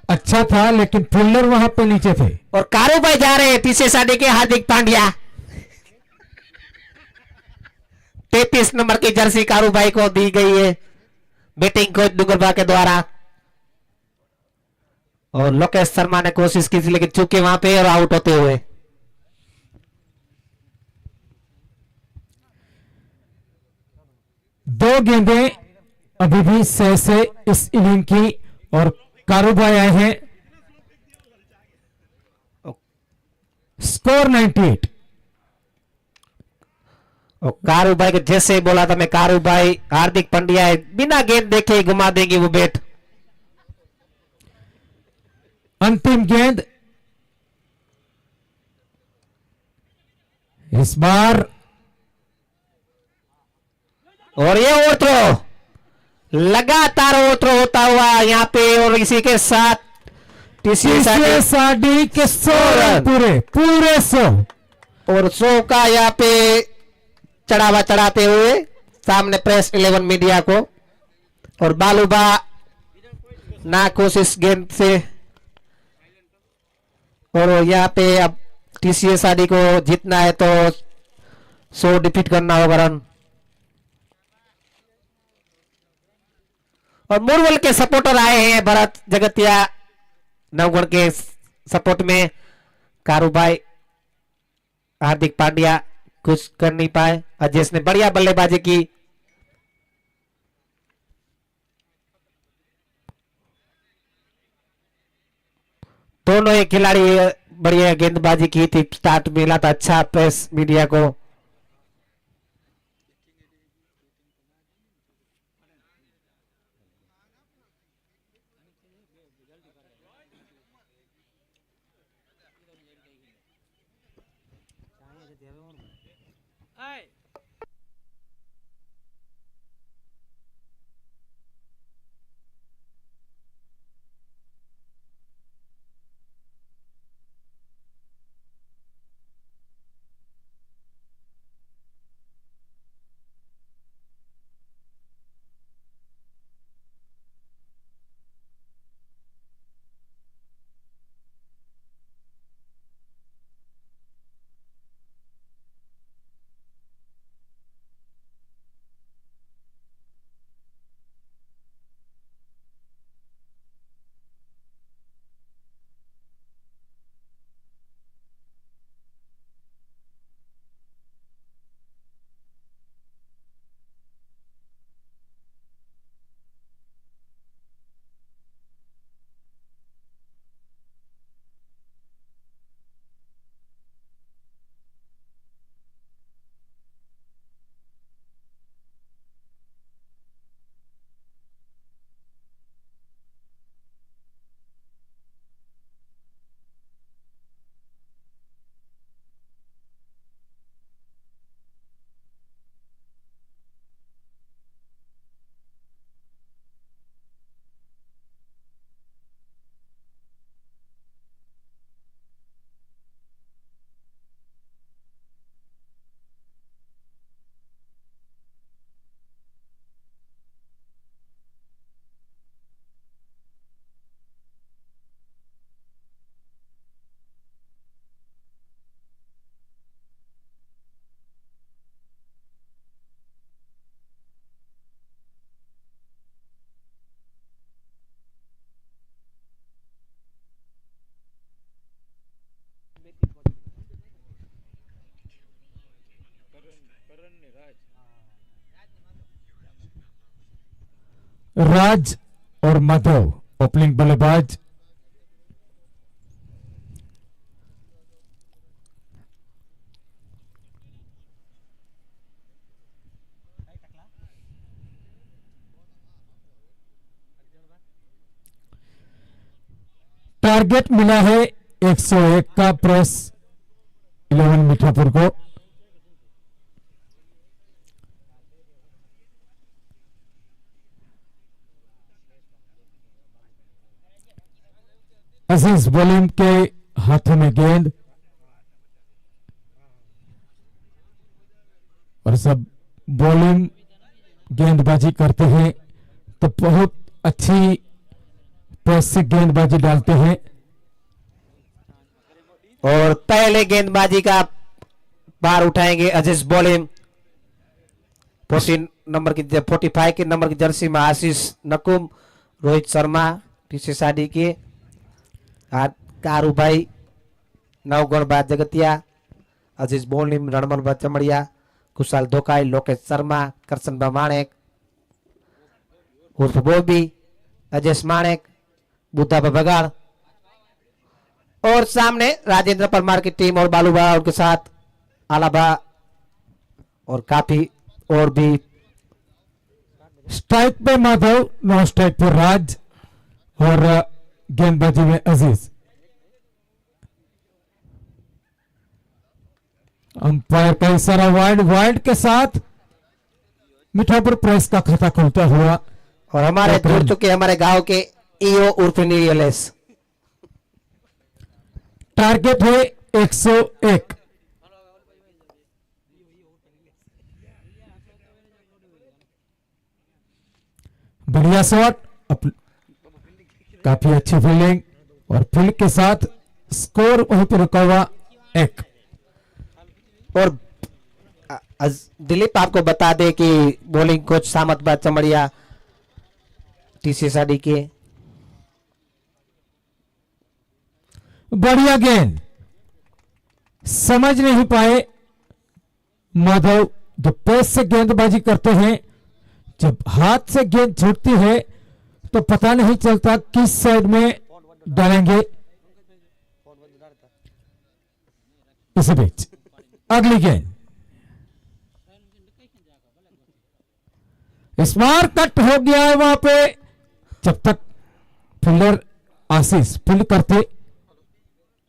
D: अच्छा था, लेकिन फील्डर वहां पे नीचे थे।
A: और कारूबाई जा रहे हैं तीसरे साढ़े के, हार्दिक पांड्या 33 नंबर की जर्सी कारूबाई को दी गई है बैटिंग कोच डुगरबा के द्वारा। और लोकेश शर्मा ने कोशिश की थी लेकिन चूके वहां पे और आउट होते हुए।
D: दो गेंदें अभी भी 100 से इस इनिंग की, और कारूबाई आए हैं। स्कोर 98।
A: और कारूबाई के जैसे ही बोला था मैं, कारूबाई हार्दिक पांड्या है, बिना गेंद देखे ही घुमा देंगे वो बैट।
D: अंतिम गेंद इस बार,
A: और ये ओवर थ्रो, लगातार ओवर थ्रो होता हुआ यहाँ पे। और इसी के साथ
D: टीसीएस आरडी के 100 रन, पूरे 100।
A: और 100 का यहाँ पे चढ़ावा चढ़ाते हुए सामने प्रेस 11 मीडिया को। और बालूबा ना कोशिश गेंद से, और यहाँ पे अब टीसीएस आदि को जीतना है तो 100 डिफीट करना होगा रन। और मुरवल के सपोर्टर आए हैं भरत जगतिया नवगढ़ के सपोर्ट में। कारू भाई हार्दिक पांड्या कुछ कर नहीं पाए। अजय ने बढ़िया बल्लेबाजी की। दोनों ही खिलाड़ी बढ़िया गेंदबाजी की थी। स्टार्ट मिला था अच्छा प्रेस मीडिया को।
D: राज और माधव ओपनिंग बल्लेबाज। टारगेट मिला है 101 का प्रेस 11 मीठापुर को। अजीज बॉलिंग के हाथों में गेंद और सब बॉलिंग गेंदबाजी करते हैं तो बहुत अच्छी प्रेस से गेंदबाजी डालते हैं।
A: और पहले गेंदबाजी का बार उठाएंगे अजीज बॉलिंग। 45 के नंबर की जर्सी में आशीष नकुम, रोहित शर्मा टीसी साडी के, कारू भाई नवगढ़ बाद जगतिया, अजीज बॉलिंग रणमल बा चमड़िया, कुशाल धोकाई, लोकेश शर्मा, करसन बा माणेक उर्फ बोबी, अजय माणेक, बुद्धा बा बगाड़ और सामने राजेंद्र परमार की टीम और बालूबा उनके साथ आलाबा और काफी और भी।
D: स्ट्राइक पे माधव, नो स्ट्राइक पर राज और गेंदबाजी में अजीज। अंपायर का इशारा वाइड, वाइड के साथ मीठापुर प्रेस का खाता खुलता हुआ।
A: और हमारे जुड़ चुके हमारे गांव के ईओ उर्फ नीलेश।
D: टारगेट है 101। बढ़िया शॉट, काफी अच्छी फील्डिंग और फील्ड के साथ स्कोर वहीं पर रुका हुआ 1।
A: और दिलीप आपको बता दे कि बॉलिंग कोच सामत बा चमड़िया टीसी साडी के
D: बढ़िया गेंद, समझ नहीं पाए माधव। जो पेस से गेंदबाजी करते हैं, जब हाथ से गेंद छूटती है तो पता नहीं चलता किस साइड में डालेंगे। इसी बीच अगली गेंद, स्मार्ट कट हो गया है वहां पे। जब तक फील्डर आशीष फील्ड करते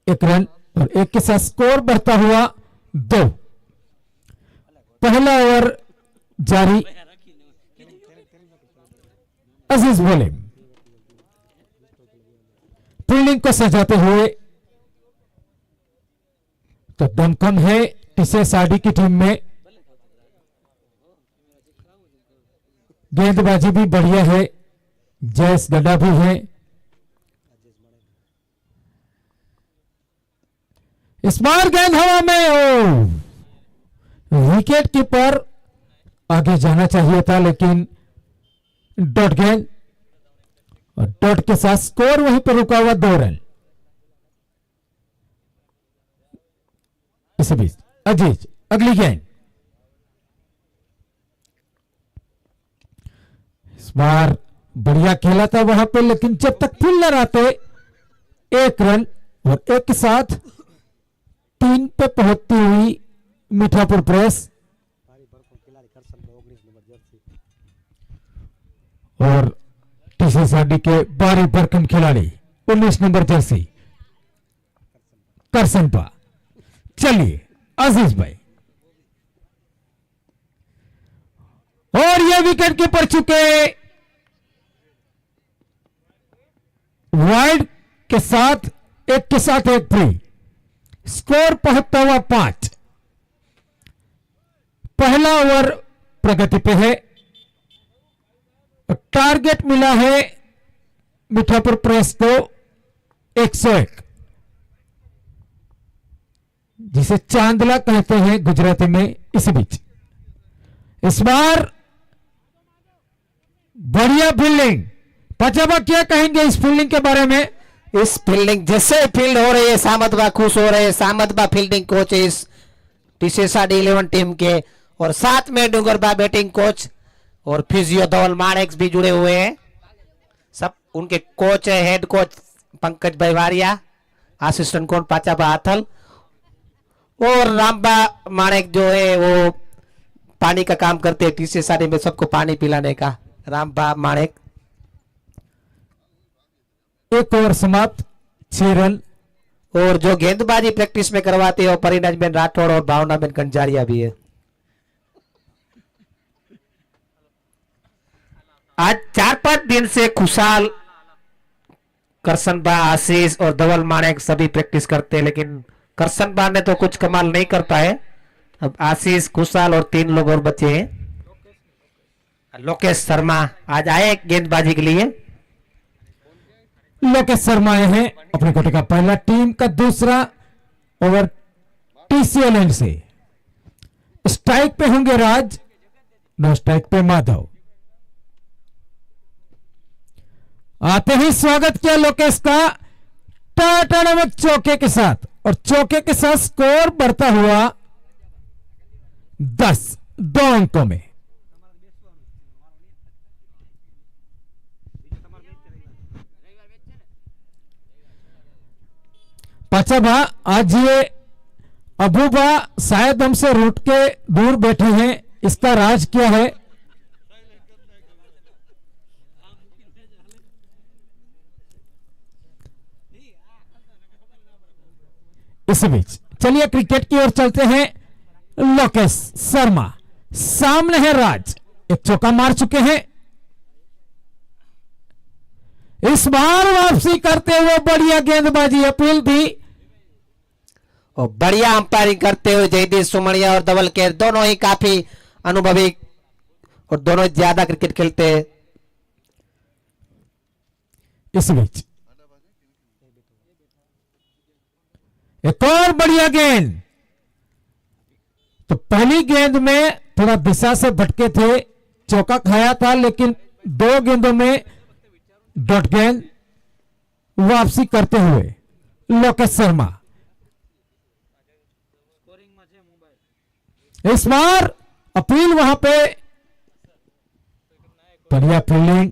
D: 1 रन और 1 के साथ स्कोर बढ़ता हुआ 2। पहला ओवर जारी, अजीज बॉलिंग, फील्डिंग को सजाते हुए तो दमखम है टीसी साडी की टीम में। गेंदबाजी भी बढ़िया है, जयस गड्ढा भी है। स्मार्ट गेंद हवा में, ओ विकेट कीपर आगे जाना चाहिए था, लेकिन डॉट गेंद और डॉट के साथ स्कोर वहीं पर रुका हुआ 2 रन। इस बीच अजीज अगली गेंद, इस बार बढ़िया खेला था वहां पे, लेकिन जब तक फील्डर आते 1 रन और 1 के साथ 3 पे पहुंचती हुई मीठापुर प्रेस। और टीसी साडी के बारी बरकम खिलाड़ी 19 नंबर जर्सी करसनपा। चलिए अजीज भाई, और यह विकेट कीपर चुके वाइड के साथ 1 के साथ 1 फ्री, स्कोर पहुंचता हुआ 5। पहला ओवर प्रगति पे है, टारगेट मिला है मीठापुर प्रेस को 101, जिसे चांदला कहते हैं गुजराती में। इस बीच इस बार बढ़िया फील्डिंग, पचाबा क्या कहेंगे इस फील्डिंग के बारे में?
A: इस फील्डिंग जैसे फील्ड हो रही है, सामत बा खुश हो रहे हैं। सामत बा फील्डिंग कोच इस टीसी साडी 11 टीम के, और साथ में डूंगरबा बैटिंग कोच और फिजियो धवल माणेक भी जुड़े हुए हैं। सब उनके कोच है, head coach Pankaj Baivariya, assistant coach Pachaba Athal, और रामबा माणेक जो है वो पानी का काम करते हैं टीसी साडी में, सबको पानी पिलाने का। रामबा माणेक।
D: 1 ओवर समाप्त, 6 रन।
A: और जो गेंदबाजी प्रैक्टिस में करवाते हो परिणज बेन राठौड़ और भावना बेन कंजारिया भी है। आज 4-5 दिन से खुशाल, करसनबा, आशीष और धवल माणेक सभी प्रैक्टिस करते हैं, लेकिन करसनबा ने तो कुछ कमाल नहीं कर पाए। अब आशीष, खुशाल और 3 लोग और बचे हैं। लोकेश शर्मा आज आए गेंदबाजी के लिए।
D: लोकेश शर्मा आए हैं अपने कोटे का पहला, टीम का दूसरा ओवर टीसीएल एंड से। स्ट्राइक पे होंगे राज, नो स्ट्राइक पे माधव। आते ही स्वागत किया लोकेश का टाटा नमक चौके के साथ, और चौके के साथ स्कोर बढ़ता हुआ 10, 2 अंकों में। पाचाबा, आज ये अबूबा शायद हमसे रूट के दूर बैठे हैं, इसका राज क्या है? इस बीच चलिए क्रिकेट की ओर चलते हैं। लोकेश शर्मा, सामने है राज, एक चौका मार चुके हैं। इस बार वापसी करते हुए बढ़िया गेंदबाजी अपील थी,
A: और बढ़िया अंपायरिंग करते हुए जयदीप सुमड़िया और धवल केर दोनों ही काफी अनुभवी और दोनों ज्यादा क्रिकेट खेलते हैं।
D: इस बीच एक और बढ़िया गेंद। तो पहली गेंद में थोड़ा दिशा से भटके थे, चौका खाया था, लेकिन 2 गेंदों में डॉट गेंद वापसी करते हुए लोकेश शर्मा। इस बार अपील वहां पे बढ़िया फील्डिंग,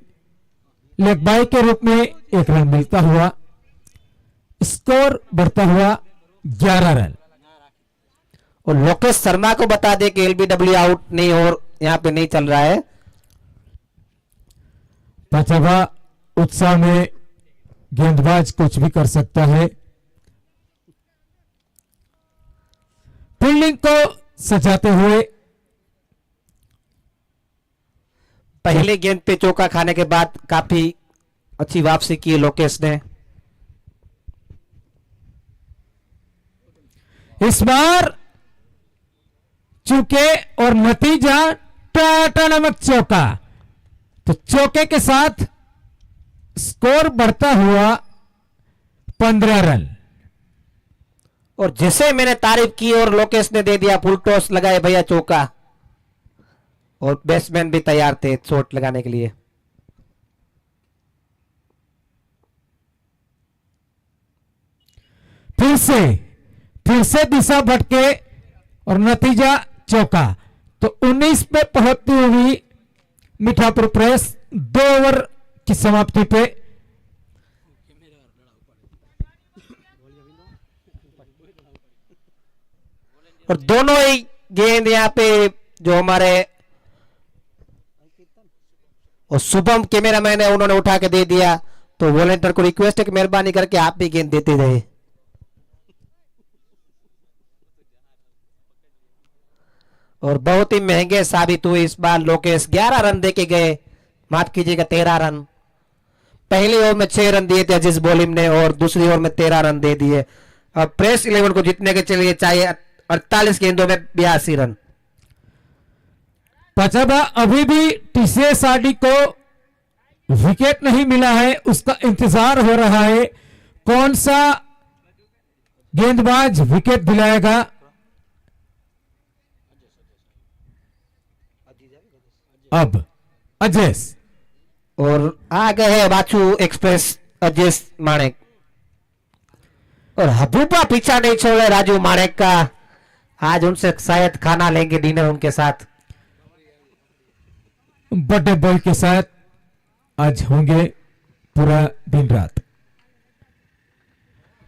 D: लेग बाई के रूप में 1 रन मिलता हुआ, स्कोर बढ़ता हुआ 11 रन।
A: और लोकेश शर्मा को बता दे कि एलबीडब्ल्यू आउट नहीं और यहां पे नहीं चल रहा है।
D: पांचवा उत्साह में गेंदबाज कुछ भी कर सकता है। फील्डिंग को सजाते हुए
A: पहले गेंद पे चौका खाने के बाद काफी अच्छी वापसी की लोकेश ने।
D: इस बार चूके और नतीजा टाटा नमक चौका, तो चौके के साथ स्कोर बढ़ता हुआ 15 रन।
A: और जिसे मैंने तारीफ की और लोकेश ने दे दिया फुल टॉस लगाए भैया चौका, और बैट्समैन भी तैयार थे शॉट लगाने के लिए।
D: फिर से दिशा भटके और नतीजा चौका। तो 19 पे पहुंचती हुई मीठापुर प्रेस 2 ओवर की समाप्ति पे
A: और दोनों ही गेंद यहाँ पे जो हमारे और शुभम कैमरामैन है उन्होंने उठा के दे दिया। तो वॉलेंटियर को रिक्वेस्ट है कि मेहरबानी करके आप भी गेंद देते रहे। और बहुत ही महंगे साबित हुए इस बार लोकेश। 11 रन देके गए, माफ कीजिएगा 13 रन। पहली ओवर में 6 रन दिए थे अजीज बोलिम ने और दूसरी ओवर में 13 रन दे दिए। अब प्रेस 11 को जीतने के चलिए चाहिए 48 गेंदों में 82 रन।
D: पचबा अभी भी टीसीएस आरडी को विकेट नहीं मिला है, उसका इंतजार हो रहा है कौन सा गेंदबाज विकेट दिलाएगा। अब अजेस
A: और आ गए हैं बाचू एक्सप्रेस अजेश माणेक। और हबूबा पीछा नहीं छोड़ रहे राजू माणेक का। आज उनसे शायद खाना लेंगे, डिनर उनके साथ।
D: बर्थडे बॉय के साथ आज होंगे पूरा दिन रात।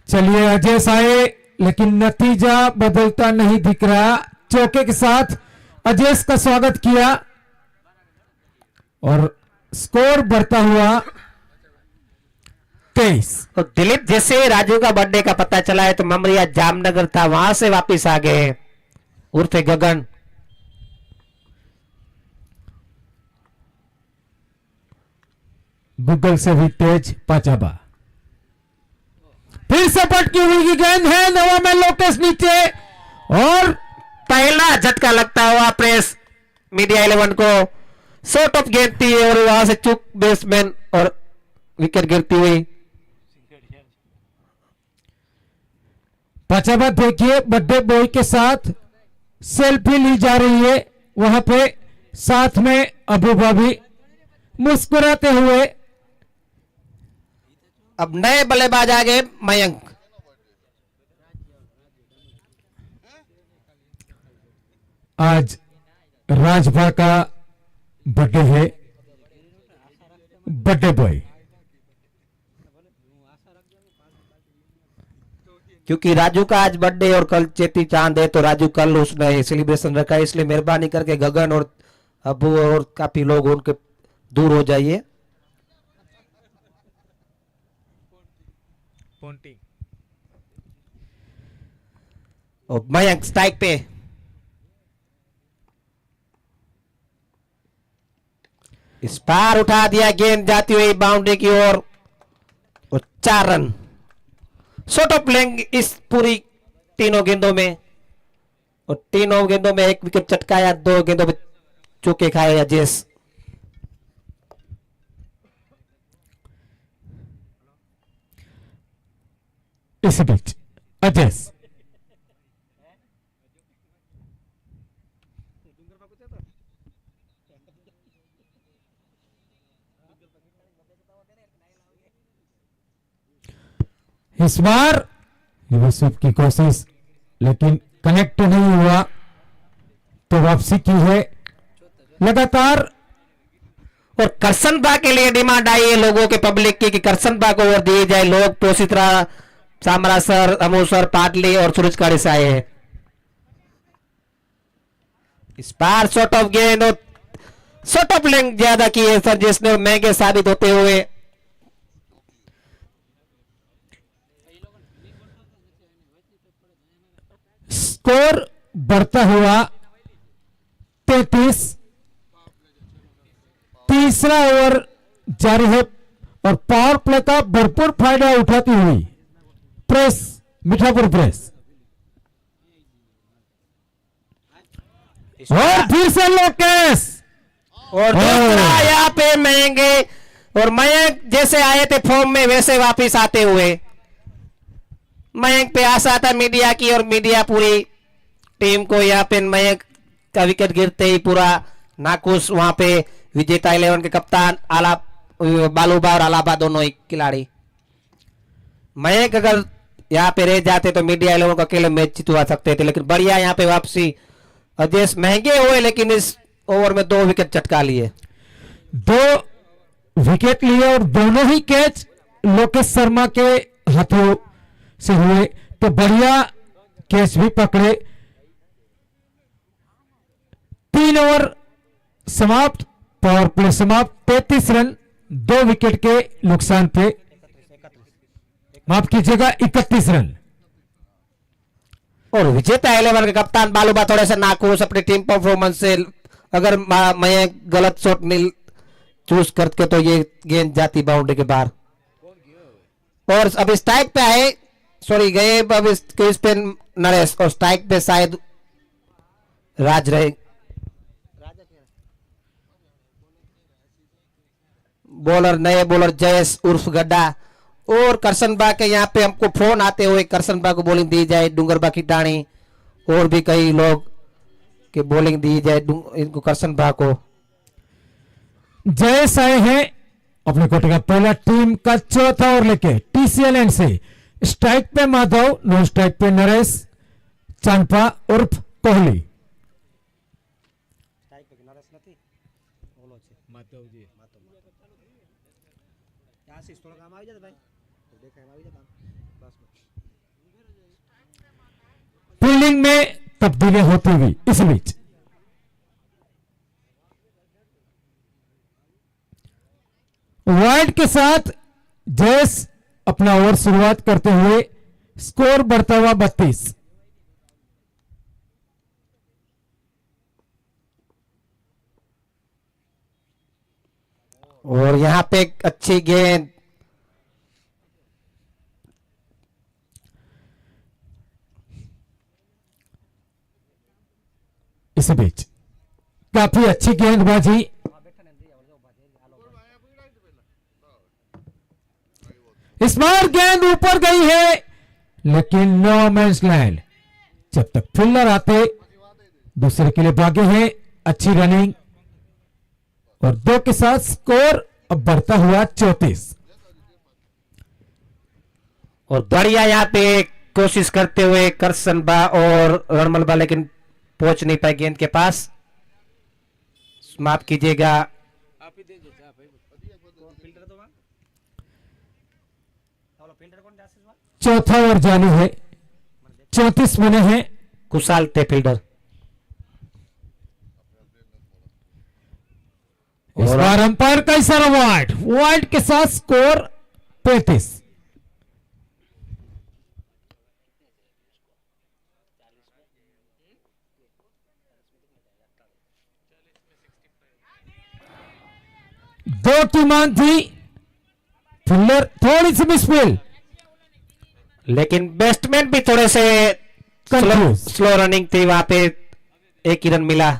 D: चलिए अजेस आए लेकिन नतीजा बदलता नहीं दिख रहा। चौके के साथ अजेस का स्वागत किया और स्कोर बढ़ता हुआ 23।
A: तो दिलीप जैसे राजू का बर्थडे का पता चला है तो ममरिया जामनगर था, वहां से वापस आ गए उर्फे गगन।
D: गूगल से भी तेज पाचाबा। फिर से पटकी हुई गेंद है, नवा में लोकेश नीचे और
A: पहला झटका लगता हुआ प्रेस मीडिया 11 को। शॉर्ट ऑफ गेंद थी और वहां से चूक बैट्समैन और विकेट गिरती हुई।
D: पाचाबा देखिए बर्थडे बॉय के साथ सेल्फी ली जा रही है, वहां पे साथ में अबूबा भी मुस्कुराते हुए।
A: अब नए बल्लेबाज आ गए मयंक।
D: आज राजभा का बर्थडे है, बर्थडे बॉय।
A: क्योंकि राजू का आज बर्थडे और कल चेती चांद है तो राजू कल उसने सेलिब्रेशन रखा है, इसलिए मेहरबानी करके गगन और अबू और काफी लोग उनके दूर हो जाइए। और मयंक स्ट्राइक पे। इस पार उठा दिया, गेंद जाती हुई बाउंड्री की ओर और 4 रन। शॉर्ट ऑफ लेंगे इस पूरी तीनों गेंदों में और तीनों गेंदों में 1 विकेट चटकाया, 2 गेंदों में चौके खाए अजेश।
D: इस बीच अजस। इस बार यूसुफ की कोशिश, लेकिन कनेक्ट नहीं हुआ, तो वापसी की है लगातार।
A: और करसनबा के लिए डिमांड आई है लोगों के, पब्लिक की, कि करसनबा को ओवर दिए जाए। लोग पोसित्रा, चामरासर, अमोसर, पाटली और सूरजकाड़ी से आए हैं। इस बार शॉर्ट ऑफ गेंद और शॉर्ट ऑफ लेंथ ज्यादा की है सर, जिसने महंगे साबित होते हुए।
D: स्कोर बढ़ता हुआ 33। तीसरा ओवर जारी है और पावर प्ले का भरपूर फायदा उठाती हुई प्रेस, मीठापुर प्रेस। और फिर से लोकेश,
A: और दूसरा यहाँ पे महंगे, और मयंक जैसे आए थे फॉर्म में वैसे वापस आते हुए। मयंक पे आशा था मीडिया की, और मीडिया पूरी टीम को यहाँ पे मयंक का विकेट गिरते ही पूरा नाखुश। वहां पे विजेता 11 के कप्तान बालूबा और आलाबा दोनों ही खिलाड़ी। मयंक अगर यहाँ पे रह जाते तो मीडिया 11 को अकेले मैच जितवा सकते थे, लेकिन बढ़िया यहाँ पे वापसी। अजय महंगे हुए, लेकिन इस ओवर में 2 विकेट चटका लिए।
D: 2 विकेट लिए और दोनों ही कैच लोकेश शर्मा के हाथों से हुए, तो बढ़िया कैच भी पकड़े। 3 ओवर समाप्त, पावर प्ले समाप्त, 33 रन 2 विकेट के नुकसान पे, माफ कीजिएगा 31 रन।
A: और विजेता 11 के कप्तान बालूबा थोड़े से नाखुश अपनी टीम परफॉर्मेंस से। अगर मयंक गलत शॉट नहीं चूज करके तो ये गेंद जाती बाउंड्री के बाहर। और अब स्ट्राइक पे आए, सॉरी गए अब इस क्रीज पे नरेश, और स्ट्राइक पे शायद राज रहे। बॉलर नए बॉलर जयेश उर्फ गड्ढा। और करसनबा के यहाँ पे हमको फोन आते हुए करसनबा को बॉलिंग दी जाए, डूंगरबा की टाणी, और भी कई लोग कि बॉलिंग दी जाए इनको करसनबा को।
D: जयेश आए हैं अपने कोटे का पहला, टीम का चौथा ओवर लेके टीसीएल एंड से। स्ट्राइक पे माधव, नो स्ट्राइक पे नरेश चांपा उर्फ कोहली। फील्डिंग में तब्दीली होती हुई इस बीच वाइड के साथ जयेश अपना ओवर शुरुआत करते हुए, स्कोर बढ़ता हुआ 32।
A: और यहाँ पे एक अच्छी गेंद,
D: इस बीच काफी अच्छी गेंदबाजी। इस बार गेंद ऊपर गई है, लेकिन नो मैंस लैंड। जब तक फील्डर आते दूसरे के लिए भागे हैं। अच्छी रनिंग और 2 के साथ स्कोर अब बढ़ता हुआ 34।
A: और बढ़िया यहाँ पे कोशिश करते हुए करसनबा और रणमलबा, लेकिन पहुंच नहीं पाए गेंद के पास। माफ कीजिएगा,
C: आप ही दे दो आप भाई फिल्टर दो वहां फिल्टर कौन जासिस वहां।
D: चौथा ओवर जारी है, 34 बने हैं।
A: कुशाल थे फील्डर।
D: इस बार अंपायर का इशारा वाइड, वाइड के साथ स्कोर 35। दो की मांग थी, फील्डर थोड़ी सी मिसफील्ड,
A: लेकिन बैट्समैन भी थोड़े से स्लो रनिंग थी, वहां पे 1 ही रन मिला।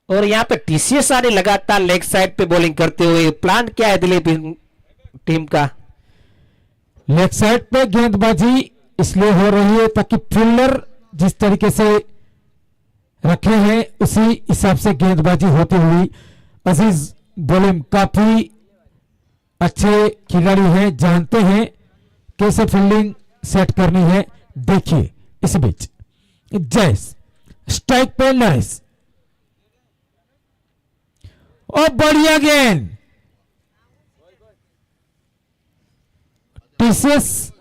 A: और यहाँ पे टीसीएस आने लगातार लेग साइड पे बॉलिंग करते हुए। प्लान क्या है दिलीप टीम का।
D: लेग साइड पे गेंदबाजी इसलिए हो रही है ताकि फील्डर जिस तरीके से रखे हैं उसी हिसाब से गेंदबाजी होती हुई। अजीज बोलिम काफी अच्छे खिलाड़ी हैं, जानते हैं कैसे फील्डिंग सेट करनी है। देखिए इस बीच जयस स्ट्राइक पे नरेश और बढ़िया गेंद टीसीएस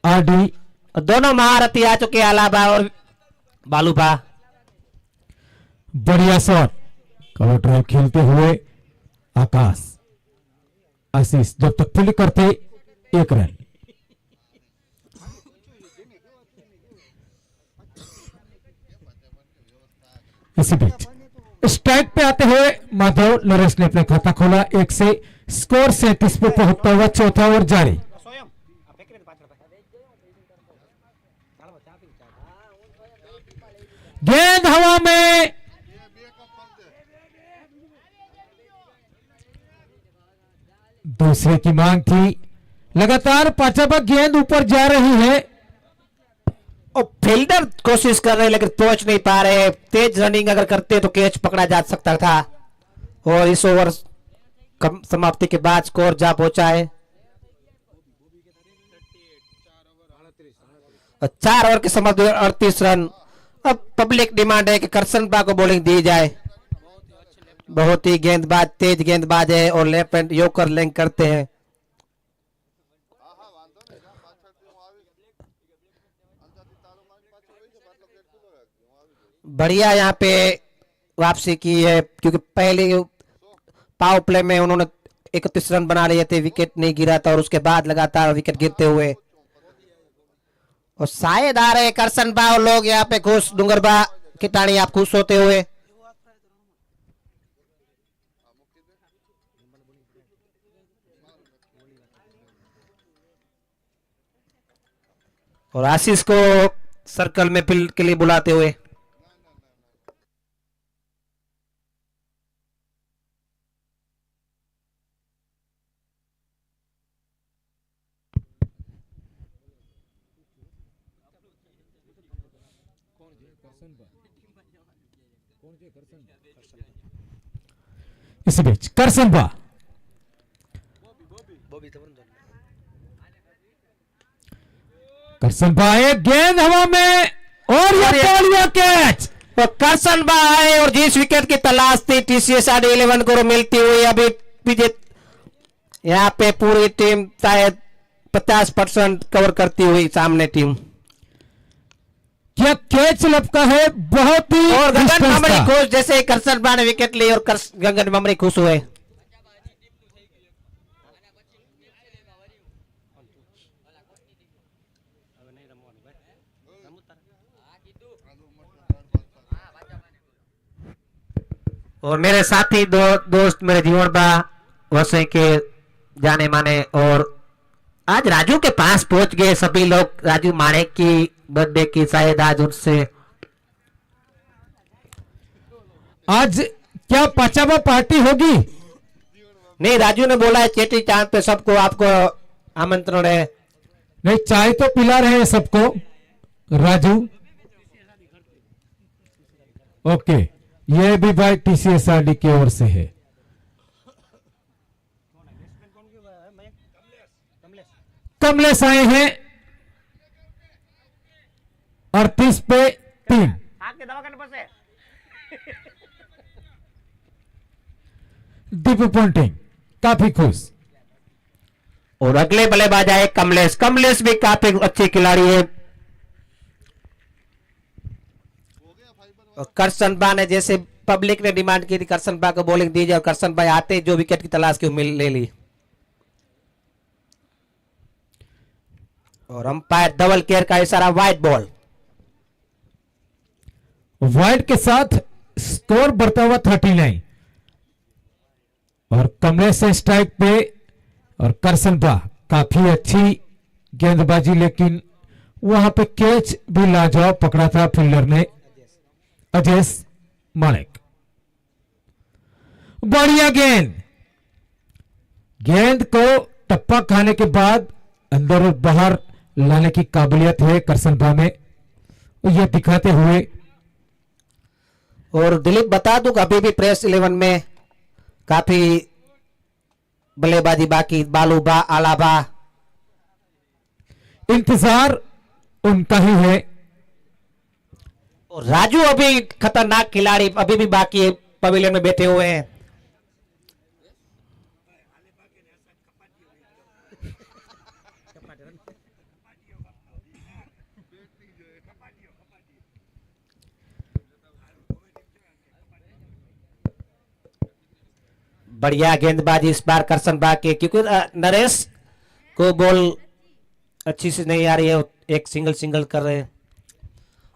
D: आरडी
A: दोनों महारथी आ चुके हैं, अलाबा और बालूबा।
D: बढ़िया शॉट, कवर ड्राइव खेलते हुए आकाश आशीष जब तक फील्ड करते 1 रन। इसी बीच स्ट्राइक पे आते हुए माधव नरेश ने अपना खाता खोला 1 से। स्कोर 37 पे पहुंचता हुआ चौथा ओवर जारी। गेंद हवा में, दूसरे की मांग थी। लगातार पांचवा गेंद ऊपर जा रही है
A: और फील्डर कोशिश कर रहे लेकिन पहुंच नहीं पा रहे। तेज रनिंग अगर करते तो कैच पकड़ा जा सकता था। और इस ओवर समाप्ति के बाद स्कोर जा पहुंचा है 4 ओवर के समाप्ति 38 रन। अब पब्लिक डिमांड है कि करसन बा को बॉलिंग दी जाए। बहुत ही गेंदबाज, तेज गेंदबाज है और लेफ्ट हैंड योकर लेंग करते हैं। बढ़िया यहाँ पे वापसी की है क्योंकि पहले पावर प्ले में उन्होंने 31 रन बना लिए थे, विकेट नहीं गिरा था और उसके बाद लगातार विकेट गिरते हुए और शायद आ रहे करसन बा और लोग यहाँ पे खुश। डूंगरबा किटाणी आप खुश होते हुए। और आशीष को सर्कल में फील्ड के लिए बुलाते हुए।
D: इस बीच करसन बा एक गेंद हवा में और ये बढ़िया कैच।
A: तो करसन बा आए और जिस विकेट की तलाश थी टीसीएस आर 11 को मिलती हुई। अभी विजेत यहाँ पे पूरी टीम शायद 50% कवर करती हुई सामने टीम।
D: क्या कैच लपका है, बहुत ही
A: और गगन
D: डिस्टेंस
A: ममरी
D: था।
A: खुश, जैसे करसन बा ने विकेट ली और गगन ममरी खुश हुए। और मेरे साथी दोस्त मेरे जीवन बा वैसे के जाने माने और आज राजू के पास पहुंच गए सभी लोग। राजू माणेक की बर्थडे की शायद आज उनसे
D: आज क्या पाचाबा पार्टी होगी?
A: नहीं, राजू ने बोला है चेटी चांद पे सबको आपको आमंत्रण है।
D: नहीं, चाय तो पिला रहे हैं सबको राजू। ओके, ये भी भाई टीसीएसआरडी की ओर से है। कमलेश आए हैं 38 पे 3। दीपू पॉन्टिंग काफी खुश।
A: और अगले बल्लेबाज आए कमलेश। कमलेश भी काफी अच्छे खिलाड़ी है। और करसन बा ने जैसे पब्लिक ने डिमांड की थी करसन बा को बॉलिंग दी जाए और करसन बा आते जो विकेट की तलाश की मिल ले ली। और अंपायर डबल केयर का इशारा, वाइड बॉल।
D: वाइड के साथ स्कोर बढ़ता हुआ 39 और कमलेश से स्ट्राइक पे और करसन बा काफी अच्छी गेंदबाजी, लेकिन वहां पे कैच भी लाजवाब पकड़ा था फील्डर ने अजय माणेक। बढ़िया गेंद को टप्पा खाने के बाद अंदर और बाहर लाने की काबिलियत है करसनभा में, यह दिखाते हुए।
A: और दिलीप बता दूं अभी भी प्रेस 11 में काफी बल्लेबाजी बाकी, बालूबा, आलाबा,
D: इंतजार उनका ही है।
A: और राजू अभी खतरनाक खिलाड़ी अभी भी बाकी है, पवेलियन में बैठे हुए हैं। बढ़िया गेंदबाजी इस बार करसनभा के, क्योंकि नरेश को बॉल अच्छी से नहीं आ रही है, एक सिंगल कर रहे हैं।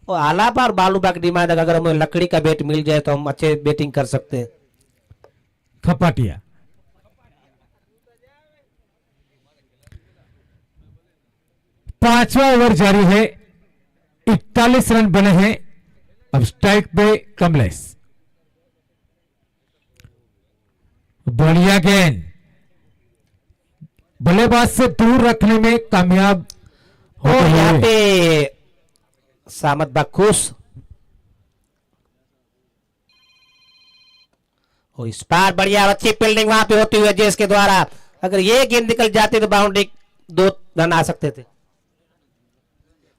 A: और आलाबा और बालूबा की डिमांड, अगर हमें लकड़ी का बैट मिल जाए तो हम अच्छे बैटिंग कर सकते हैं।
D: खपाटिया पांचवा ओवर जारी है, 41 रन बने हैं। अब स्ट्राइक पे कमलेश, बढ़िया गेंद, बल्लेबाज से दूर रखने में कामयाब
A: और
D: होते
A: यहाँ
D: हुए।
A: पे सामत बखुश, और इस बार बढ़िया अच्छी फील्डिंग वहां पे होती हुई जेस के द्वारा, अगर ये गेंद निकल जाती तो बाउंड्री 2 रन आ सकते थे।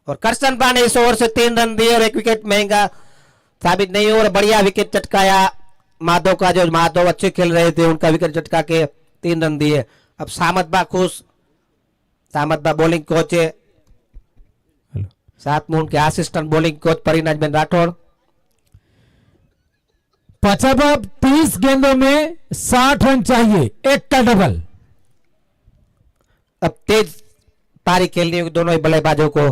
A: और करसनभा ने इस ओवर से 3 रन दिए और 1 विकेट महंगा साबित नहीं हो, और बढ़िया विकेट चटकाया माधव का, जो माधव अच्छे खेल रहे थे उनका विकेट चटका के 3 रन दिए। अब सामत बा खुश, सामत बा बॉलिंग कोच है, साथ में उनके असिस्टेंट बॉलिंग कोच परिनाजबेन राठौड़।
D: पचाबा 30 गेंदों में 60 रन चाहिए, एक का डबल।
A: अब तेज पारी खेलनी होगी दोनों ही बल्लेबाजों को।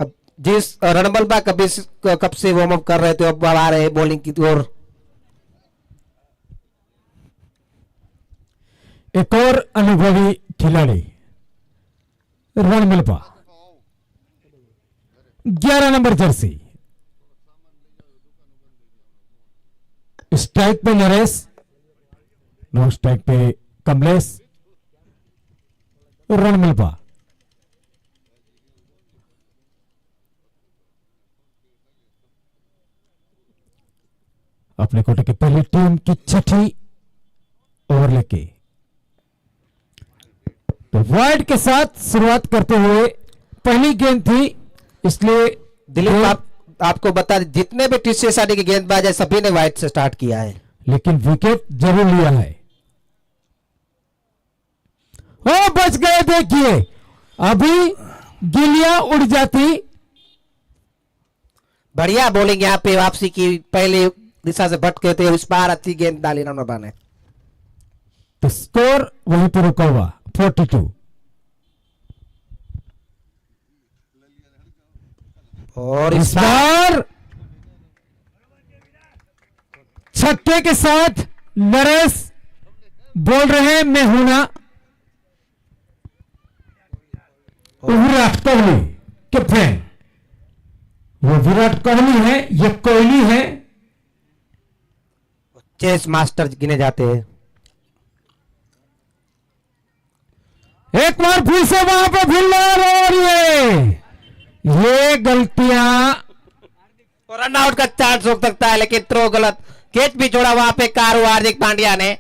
A: अब जिस रणमलबा कब से वार्म अप कर रहे थे, अब आ रहे बॉलिंग की ओर।
D: एक और अनुभवी खिलाड़ी रणमलबा, 11 नंबर जर्सी। स्ट्राइक पे नरेश, नो स्ट्राइक पे कमलेश। रणमलबा अपने कोटे की पहली टीम की छठी ओवर लेके तो वाइड के साथ शुरुआत करते हुए, पहली गेंद थी इसलिए
A: दिलीप आपको बता दें, जितने भी टीसीएसआरडी के गेंदबाज है सभी ने वाइड से स्टार्ट किया है,
D: लेकिन विकेट जरूर लिया है। ओ बच गए, देखिए अभी गिलियां उड़ जाती।
A: बढ़िया बॉलिंग यहाँ पे वापसी की, पहले दिशा से भटके थे, इस बार अच्छी गेंद डाली रणमलबा ने।
D: तो स्कोर वहीं पर रुका हुआ 42।
A: और
D: इस बार छक्के के साथ नरेश बोल रहे हैं मैं हूं ना। विराट कोहली कैप्टन, वो विराट कोहली है, ये कोहली है।
A: चेस मास्टर गिने जाते हैं।
D: एक बार फिर से वहां पे फिल्डर, और ये गलतियां,
A: और रन आउट का चांस हो सकता है, लेकिन थ्रो गलत, कैच भी छोड़ा वहां पे कारू हार्दिक पांड्या ने,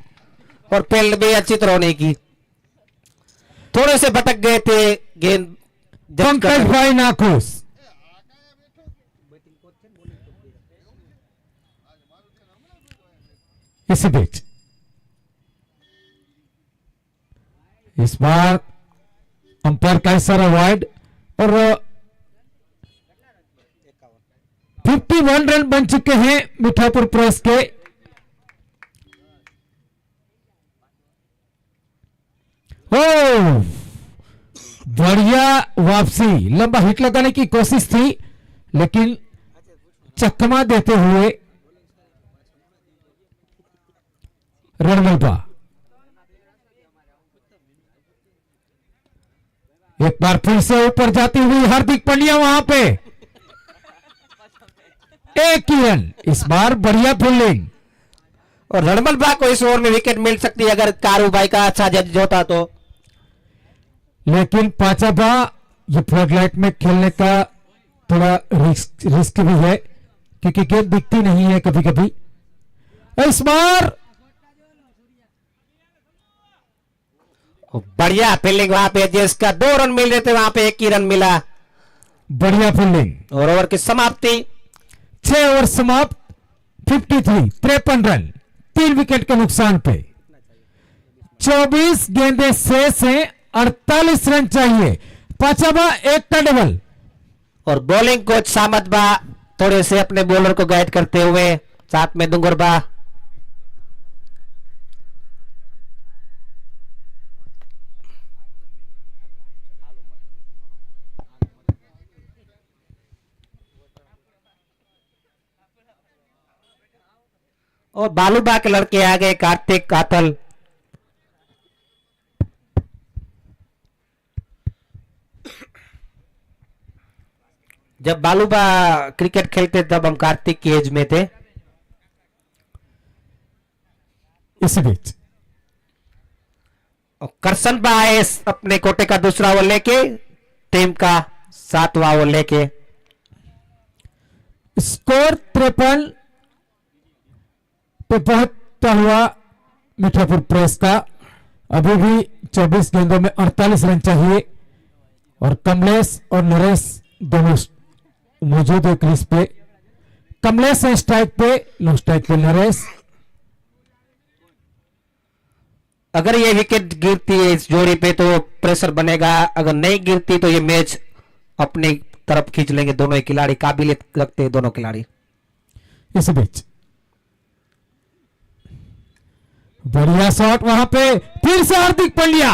A: और फील्ड भी अच्छी थ्रो नहीं की, थोड़े से भटक गए थे गेंद।
D: पंकज भाई नाखुश। इसी बीच इस बार अंपायर का इशारा वाइड, और 51 रन बन चुके हैं मिठापुर प्रेस के। ओ बढ़िया वापसी, लंबा हिट लगाने की कोशिश थी लेकिन चकमा देते हुए रणमलबा। एक बार फिर से ऊपर जाती हुई हार्दिक पांड्या, वहां पे एक ही रन, इस बार बढ़िया फील्डिंग।
A: और रणमल बा को इस ओवर में विकेट मिल सकती है अगर कारू भाई का अच्छा जज होता तो।
D: लेकिन पाचाबा ये फ्लडलाइट में खेलने का थोड़ा रिस्क भी है क्योंकि गेंद दिखती नहीं है कभी कभी। इस बार
A: बढ़िया फील्डिंग वहां पे, जिसका 2 रन मिल रहे थे वहां पे 1 ही रन मिला।
D: बढ़िया फील्डिंग
A: और ओवर की समाप्ति
D: 6 ओवर समाप्त 53 रन 3 विकेट के नुकसान पे 24 गेंदें शेष हैं 48 रन चाहिए। पाचाबा 1 का डबल।
A: और बॉलिंग कोच सामत बा थोड़े से अपने बॉलर को गाइड करते हुए, साथ में दुंगर बा। और बालूबा के लड़के आ गए, कार्तिक कातल। जब बालूबा क्रिकेट खेलते तब हम कार्तिक की एज में थे।
D: इसी बीच
A: और करसन बा आए अपने कोटे का दूसरा ओवर लेके, टीम का 7वां ओवर लेके।
D: स्कोर 53 पे पहुंचता हुआ मीठापुर प्रेस का। अभी भी 24 गेंदों में 48 रन चाहिए और कमलेश और नरेश दोनों मौजूद है क्रीज पे। कमलेश है स्ट्राइक पे, नो स्ट्राइक पे नरेश।
A: अगर ये विकेट गिरती है इस जोड़ी पे तो प्रेशर बनेगा, अगर नहीं गिरती तो ये मैच अपनी तरफ खींच लेंगे दोनों ही खिलाड़ी, काबिलियत रखते हैं दोनों खिलाड़ी।
D: इस बीच बढ़िया शॉट वहां पे, फिर से हार्दिक पांड्या।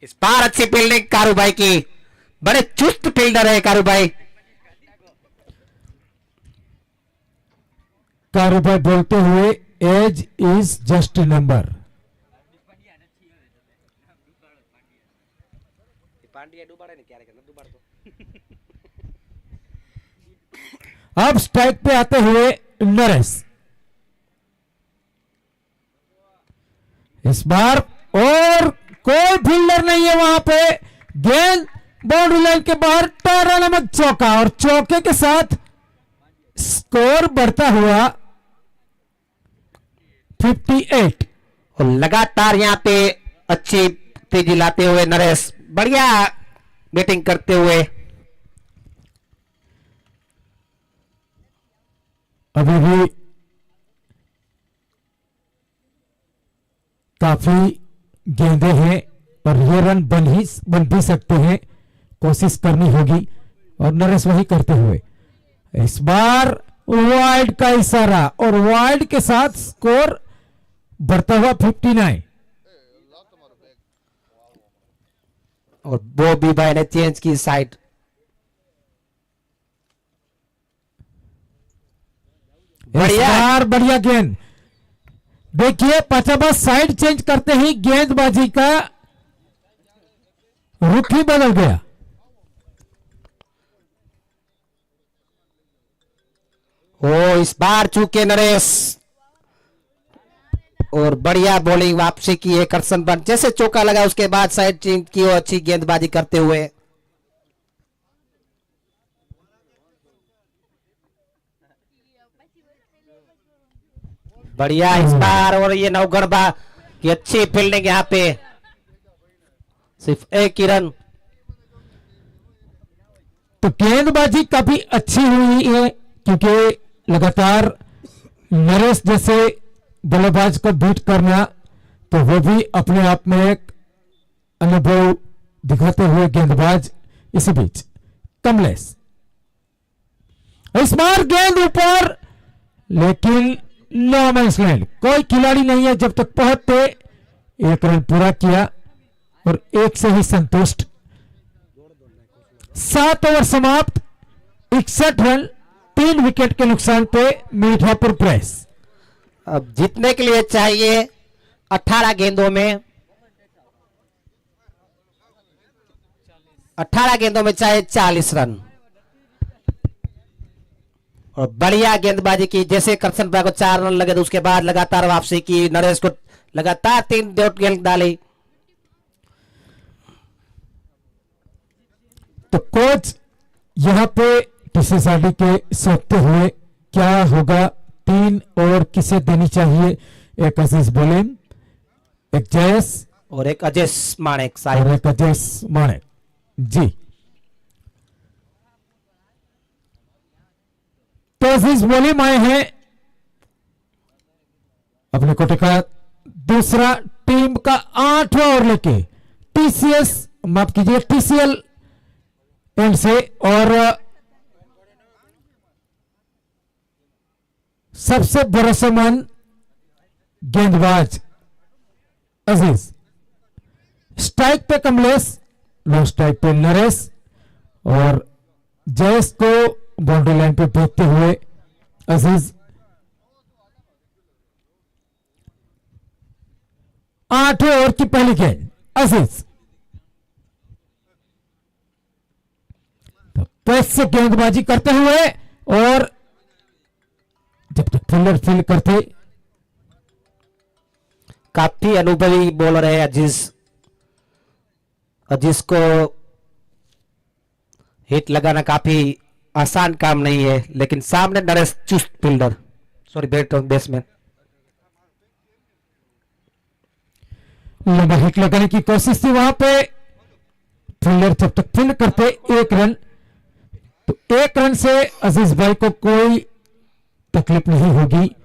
A: इस बार अच्छी फील्डिंग कारू भाई की, बड़े चुस्त फील्डर है कारू भाई।
D: कारूभाई बोलते हुए age is just a number. अब स्ट्राइक पे आते हुए नरेश। इस बार और कोई फील्डर नहीं है वहां पे, गेंद बाउंड्री लाइन के बाहर, टारा नमक चौका और चौके के साथ स्कोर बढ़ता हुआ 58।
A: और लगातार यहां पे अच्छी तेजी लाते हुए नरेश बढ़िया बैटिंग करते हुए।
D: अभी भी काफी गेंदे हैं और ये रन बन भी सकते हैं, कोशिश करनी होगी और नरेश वही करते हुए। इस बार वाइड का इशारा और वाइड के साथ स्कोर बढ़ता हुआ 59।
A: और बॉबी भाई ने चेंज की साइड। बढ़िया
D: बढ़िया गेंद। देखिए पाचाबा साइड चेंज करते ही गेंदबाजी का रुख ही बदल गया।
A: ओ इस बार चूके नरेश, और बढ़िया बॉलिंग वापसी की है करसन बन, जैसे चौका लगा उसके बाद साइड चेंज की और अच्छी गेंदबाजी करते हुए। बढ़िया इस बार, और ये नवगढ़ की अच्छी फील्डिंग यहाँ पे, सिर्फ 1 ही रन।
D: तो गेंदबाजी काफी अच्छी हुई है क्योंकि लगातार नरेश जैसे बल्लेबाज को बीट करना, तो वो भी अपने आप में एक अनुभव दिखाते हुए गेंदबाज। इसी बीच कमलेश, इस बार गेंद ऊपर, लेकिन नो मैंस लैंड, कोई खिलाड़ी नहीं है जब तक पहुंचते। 1 रन पूरा किया और 1 से ही संतुष्ट। 7 ओवर समाप्त, 61 रन 3 विकेट के नुकसान पे मीठापुर प्रेस।
A: अब जीतने के लिए चाहिए 18 गेंदों में, 18 गेंदों में चाहिए 40 रन। और बढ़िया गेंदबाजी की, जैसे करसन भाई को 4 रन लगे तो उसके बाद लगातार वापसी की, नरेश को लगातार 3 डॉट गेंद डाली।
D: तो कोच यहाँ पे टीसीसाडी के सोचते हुए क्या होगा, 3 ओवर किसे देनी चाहिए, एक अजीज बोलेम, एक जयस
A: और एक अजय माणेक
D: और
A: साहिब।
D: एक अजय माणेक जी। तो अजीज बोलेम आए हैं अपने कोटे का दूसरा, टीम का 8वां ओवर लेके टीसीएस, माफ कीजिए टीसीएल एंड से, और सबसे भरोसेमंद गेंदबाज अजीज। स्ट्राइक पे कमलेश, लो स्ट्राइक पे नरेश, और जयेश को बाउंड्री लाइन पे भेजते हुए अजीज। 8वें ओवर की पहली गेंद अजीज, तो पेस से गेंदबाजी करते हुए, और जब तक फील्डर फील्ड करते,
A: काफी अनुभवी बॉलर है अजीज। अजीज को हिट लगाना काफी आसान काम नहीं है, लेकिन सामने नरेश चुस्त फील्डर, सॉरी बैट्समैन।
D: लंबा हिट लगाने की कोशिश थी वहां पे, फील्डर जब तक फील्ड करते 1 रन, तो 1 रन से अजीज भाई को कोई तकलीफ नहीं होगी।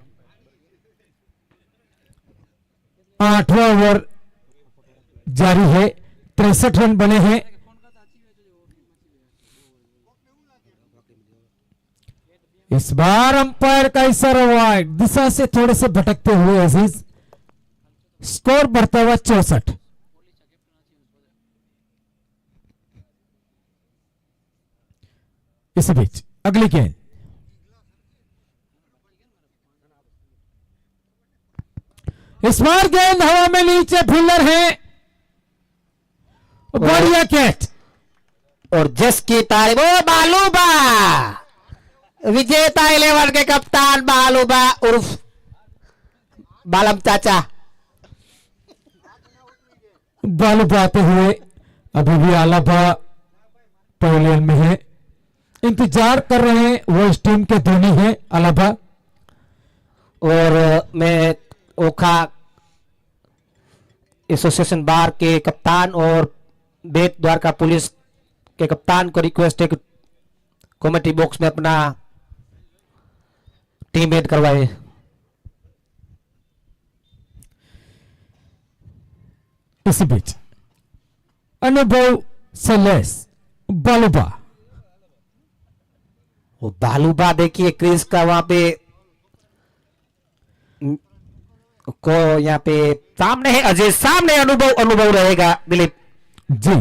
D: 8वां ओवर जारी है, 63 रन बने हैं। इस बार अंपायर का इशारा वाइड दिशा से थोड़े से भटकते हुए अजीज, स्कोर बढ़ता हुआ 64। इस बीच अगली गेंद, इस बार गेंद हवा में नीचे, फील्डर है, बढ़िया कैच,
A: और जिसकी तारीफ, वो बालूबा, विजेता 11 के कप्तान बालूबा उर्फ बालम चाचा।
D: बालू आते हुए अभी भी आलाबा पवेलियन में है, इंतजार कर रहे हैं, वो इस टीम के धोनी है आलाबा।
A: और मैं ओखा एसोसिएशन बार के कप्तान और बेत द्वारका पुलिस के कप्तान को रिक्वेस्ट है कि कमेटी बॉक्स में अपना टीम ऐड करवाए।
D: इसी बीच अनुभव से लैस बालूबा,
A: वो बालूबा देखिए क्रीज का वहां पे को, यहाँ पे सामने है अजय, सामने अनुभव रहेगा दिलीप
D: जी।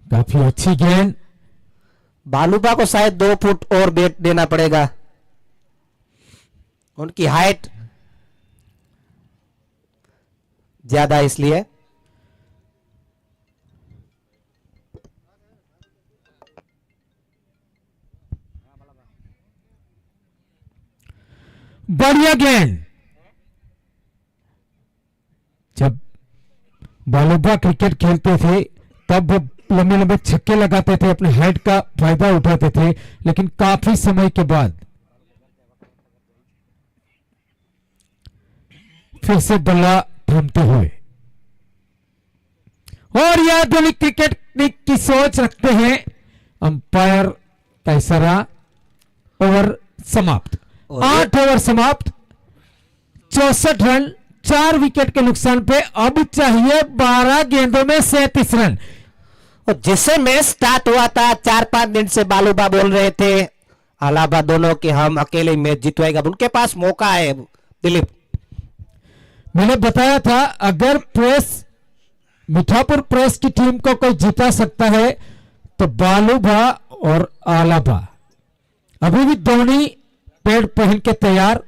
D: काफी अच्छी गेंद,
A: बालूबा को शायद 2 फुट और बैट देना पड़ेगा, उनकी हाइट ज्यादा इसलिए।
D: बढ़िया गेंद, जब बालूबा क्रिकेट खेलते थे तब लंबे लंबे छक्के लगाते थे, अपने हाइट का फायदा उठाते थे, लेकिन काफी समय के बाद फिर से बल्ला थमते हुए, और यह आधुनिक क्रिकेट की सोच रखते हैं अंपायर का इशारा। ओवर समाप्त, 8 ओवर समाप्त, 64 रन, 4 विकेट के नुकसान पे अब चाहिए 12 गेंदों में 37 रन।
A: और जैसे मैच स्टार्ट हुआ था 4-5 दिन से बालूबा बोल रहे थे अलाहाबाद दोनों कि हम अकेले मैच जीतवाएगा, उनके पास मौका है दिलीप।
D: मैंने बताया था अगर प्रेस, मीठापुर प्रेस की टीम को कोई जिता सकता है तो बालूबा और आलाबा। अभी भी धोनी पैड पहन के तैयार,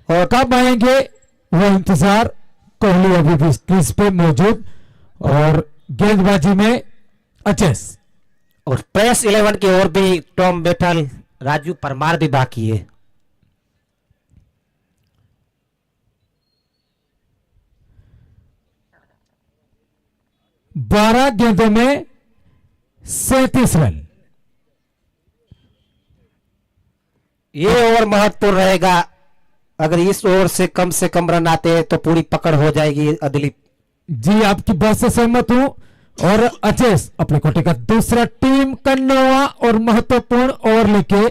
D: और कब आएंगे वो इंतजार। कोहली अभी भी क्रीज पे मौजूद, और गेंदबाजी में अचेस
A: और प्रेस 11 की ओर भी टॉम बेटल, राजू परमार भी बाकी है।
D: बारह गेंदों में 37 रन।
A: ये ओवर महत्वपूर्ण रहेगा। अगर इस ओवर से कम रन आते हैं तो पूरी पकड़ हो जाएगी दिलीप।
D: जी, आपकी बात से सहमत हूं। और अचेस अपने कोटे का दूसरा टीम का 9वां और महत्वपूर्ण ओवर लेके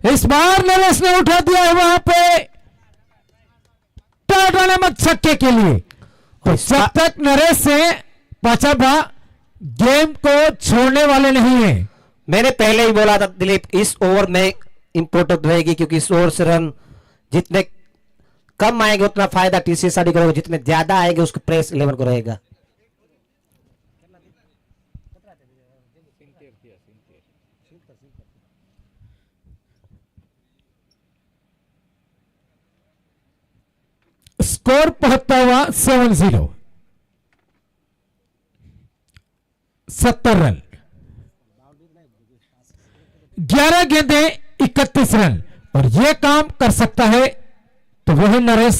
D: इस बार नरेश ने उठा दिया है वहां पे टाटा नामक छक्के के लिए। तो जब तक नरेश से पाचाबा गेम को छोड़ने वाले नहीं है।
A: मैंने पहले ही बोला था दिलीप, इस ओवर में इंपॉर्टेंट रहेगी, क्योंकि इस ओवर से रन जितने कम आएंगे उतना फायदा टीसीएस आदि को, जितने ज्यादा आएंगे उसको प्रेस 11 को रहेगा।
D: स्कोर 75 70 70 रन, 11 गेंदे 31 रन। और यह काम कर सकता है तो वह नरेश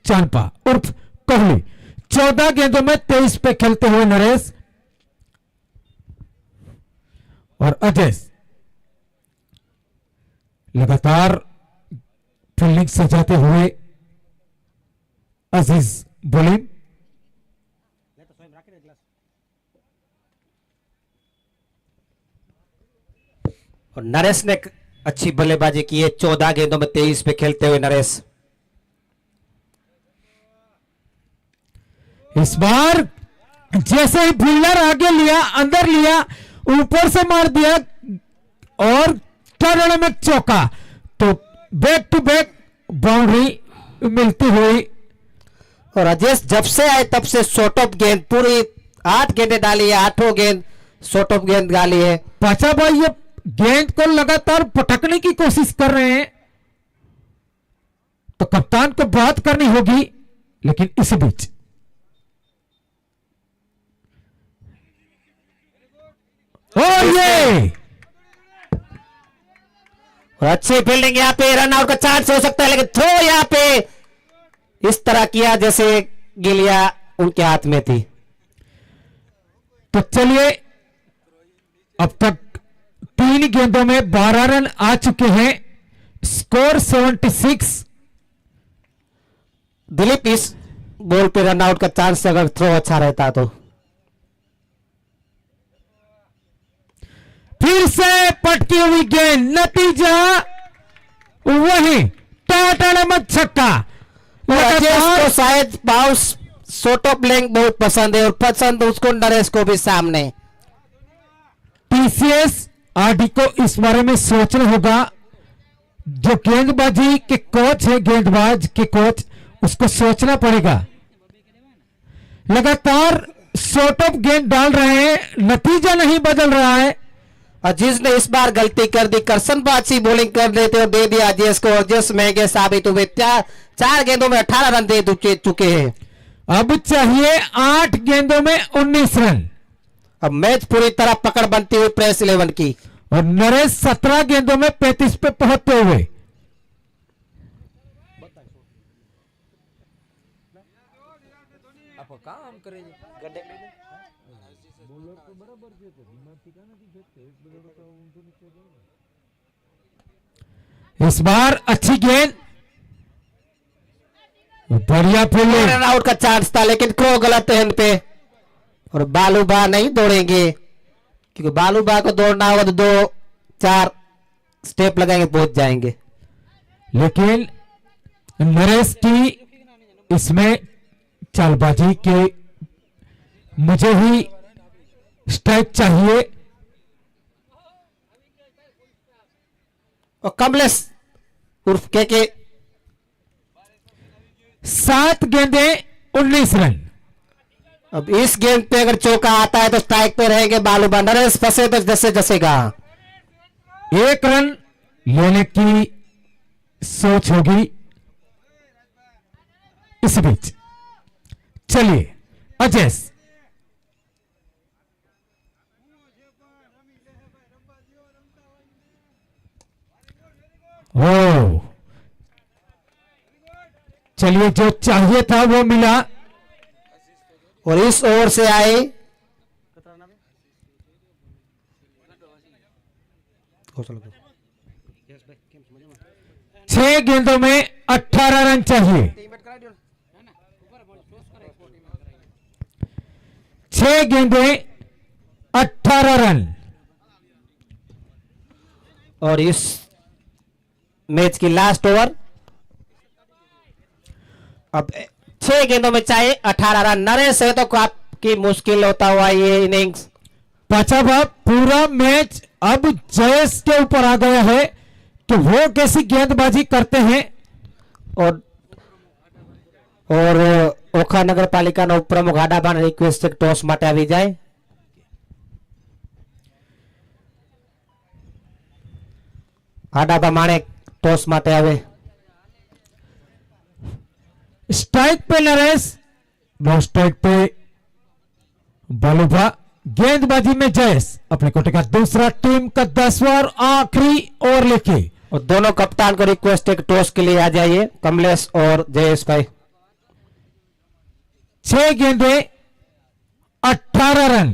D: चांपा उर्फ कोहली। 14 गेंदों में 23 पे खेलते हुए नरेश और अजय लगातार फील्डिंग सजाते हुए अजीज बॉलिंग।
A: और नरेश ने अच्छी बल्लेबाजी की है, 14 गेंदों में 23 पे खेलते हुए नरेश।
D: इस बार जैसे ही फील्डर आगे लिया, अंदर लिया, ऊपर से मार दिया और टर्न में चौका, तो बैक टू बैक बाउंड्री मिलती हुई।
A: और राजेश जब से आए तब से शॉर्ट ऑफ गेंद पूरी 8 गेंदें डाली है, 8 गेंद शॉर्ट ऑफ गेंद डाली है।
D: पाचा भाई ये गेंद को लगातार पटकने की कोशिश कर रहे हैं, तो कप्तान को बात करनी होगी। लेकिन इस बीच ये
A: और अच्छी फील्डिंग, यहाँ पे रन आउट का चांस हो सकता है, लेकिन थ्रो यहाँ पे इस तरह किया जैसे गिलिया उनके हाथ में थी।
D: तो चलिए, अब तक 3 गेंदों में 12 रन आ चुके हैं, स्कोर 76।
A: दिलीप इस बॉल पे रन आउट का चांस अगर थ्रो अच्छा रहता तो।
D: फिर से पटकी हुई गेंद, नतीजा वही टाटा नामक छक्का।
A: तो शायद बाउंस शॉर्ट ऑफ लेंथ बहुत पसंद है और पसंद उसको नरेश को भी सामने।
D: टीसीएस आरडी को इस बारे में सोचना होगा। जो गेंदबाजी के कोच है, गेंदबाज के कोच, उसको सोचना पड़ेगा। लगातार शॉर्ट ऑफ गेंद डाल रहे हैं, नतीजा नहीं बदल रहा है।
A: अजीज ने इस बार गलती कर दी, करसनबाजी बॉलिंग कर देते और दे दिया अजीज को। अजीज महंगे साबित हुए, 4 गेंदों में 18 रन दे चुके हैं।
D: अब चाहिए 8 गेंदों में 19 रन।
A: अब मैच पूरी तरह पकड़ बनती हुई प्रेस 11 की।
D: और नरेश 17 गेंदों में 35 पे पहुंचते हुए। इस बार अच्छी गेंद, बढ़िया फील्डिंग।
A: रन आउट का चांस था, लेकिन क्रो गलत हैंड पे। और बालूबा नहीं दौड़ेंगे, क्योंकि बालूबा को दौड़ना होगा तो 2-4 स्टेप लगाएंगे, पहुंच जाएंगे।
D: लेकिन नरेश की इसमें चालबाजी के मुझे ही स्ट्राइक चाहिए।
A: और कमलेश उर्फ के
D: 7 गेंदे 19 रन।
A: अब इस गेंद पे अगर चौका आता है तो स्ट्राइक पे रहेंगे बालूबा। नरेश फंसे तो जैसे जैसेगा
D: 1 रन लेने की सोच होगी इस बीच चलिए अजयस ओ चलिए जो चाहिए था वो मिला
A: और इस ओवर से आए
D: छह गेंदों में 18 रन चाहिए। 6 गेंदें 18 रन।
A: और इस मैच की लास्ट ओवर अब 6 गेंदों में चाहिए 18 रन। नरेश है तो काफी मुश्किल होता हुआ ये इनिंग्स।
D: पाचाबा पूरा मैच अब जयेश के ऊपर आ गया है कि वो कैसी गेंदबाजी करते हैं।
A: और ओखा नगर पालिका नो प्रमुख आडाबान रिक्वेस्ट टॉस माटे આવી જાય। आडाबा माणेक टॉस माटे आवे।
D: स्ट्राइक पे नरेश, नो स्ट्राइक पे बालूभा। गेंदबाजी में जयेश अपने कोटे का दूसरा, टीम का 10वां और आखिरी ओवर लेके।
A: और दोनों कप्तान को रिक्वेस्ट है कि टॉस के लिए आ जाइए, कमलेश और जयेश भाई।
D: 6 गेंदे 18 रन।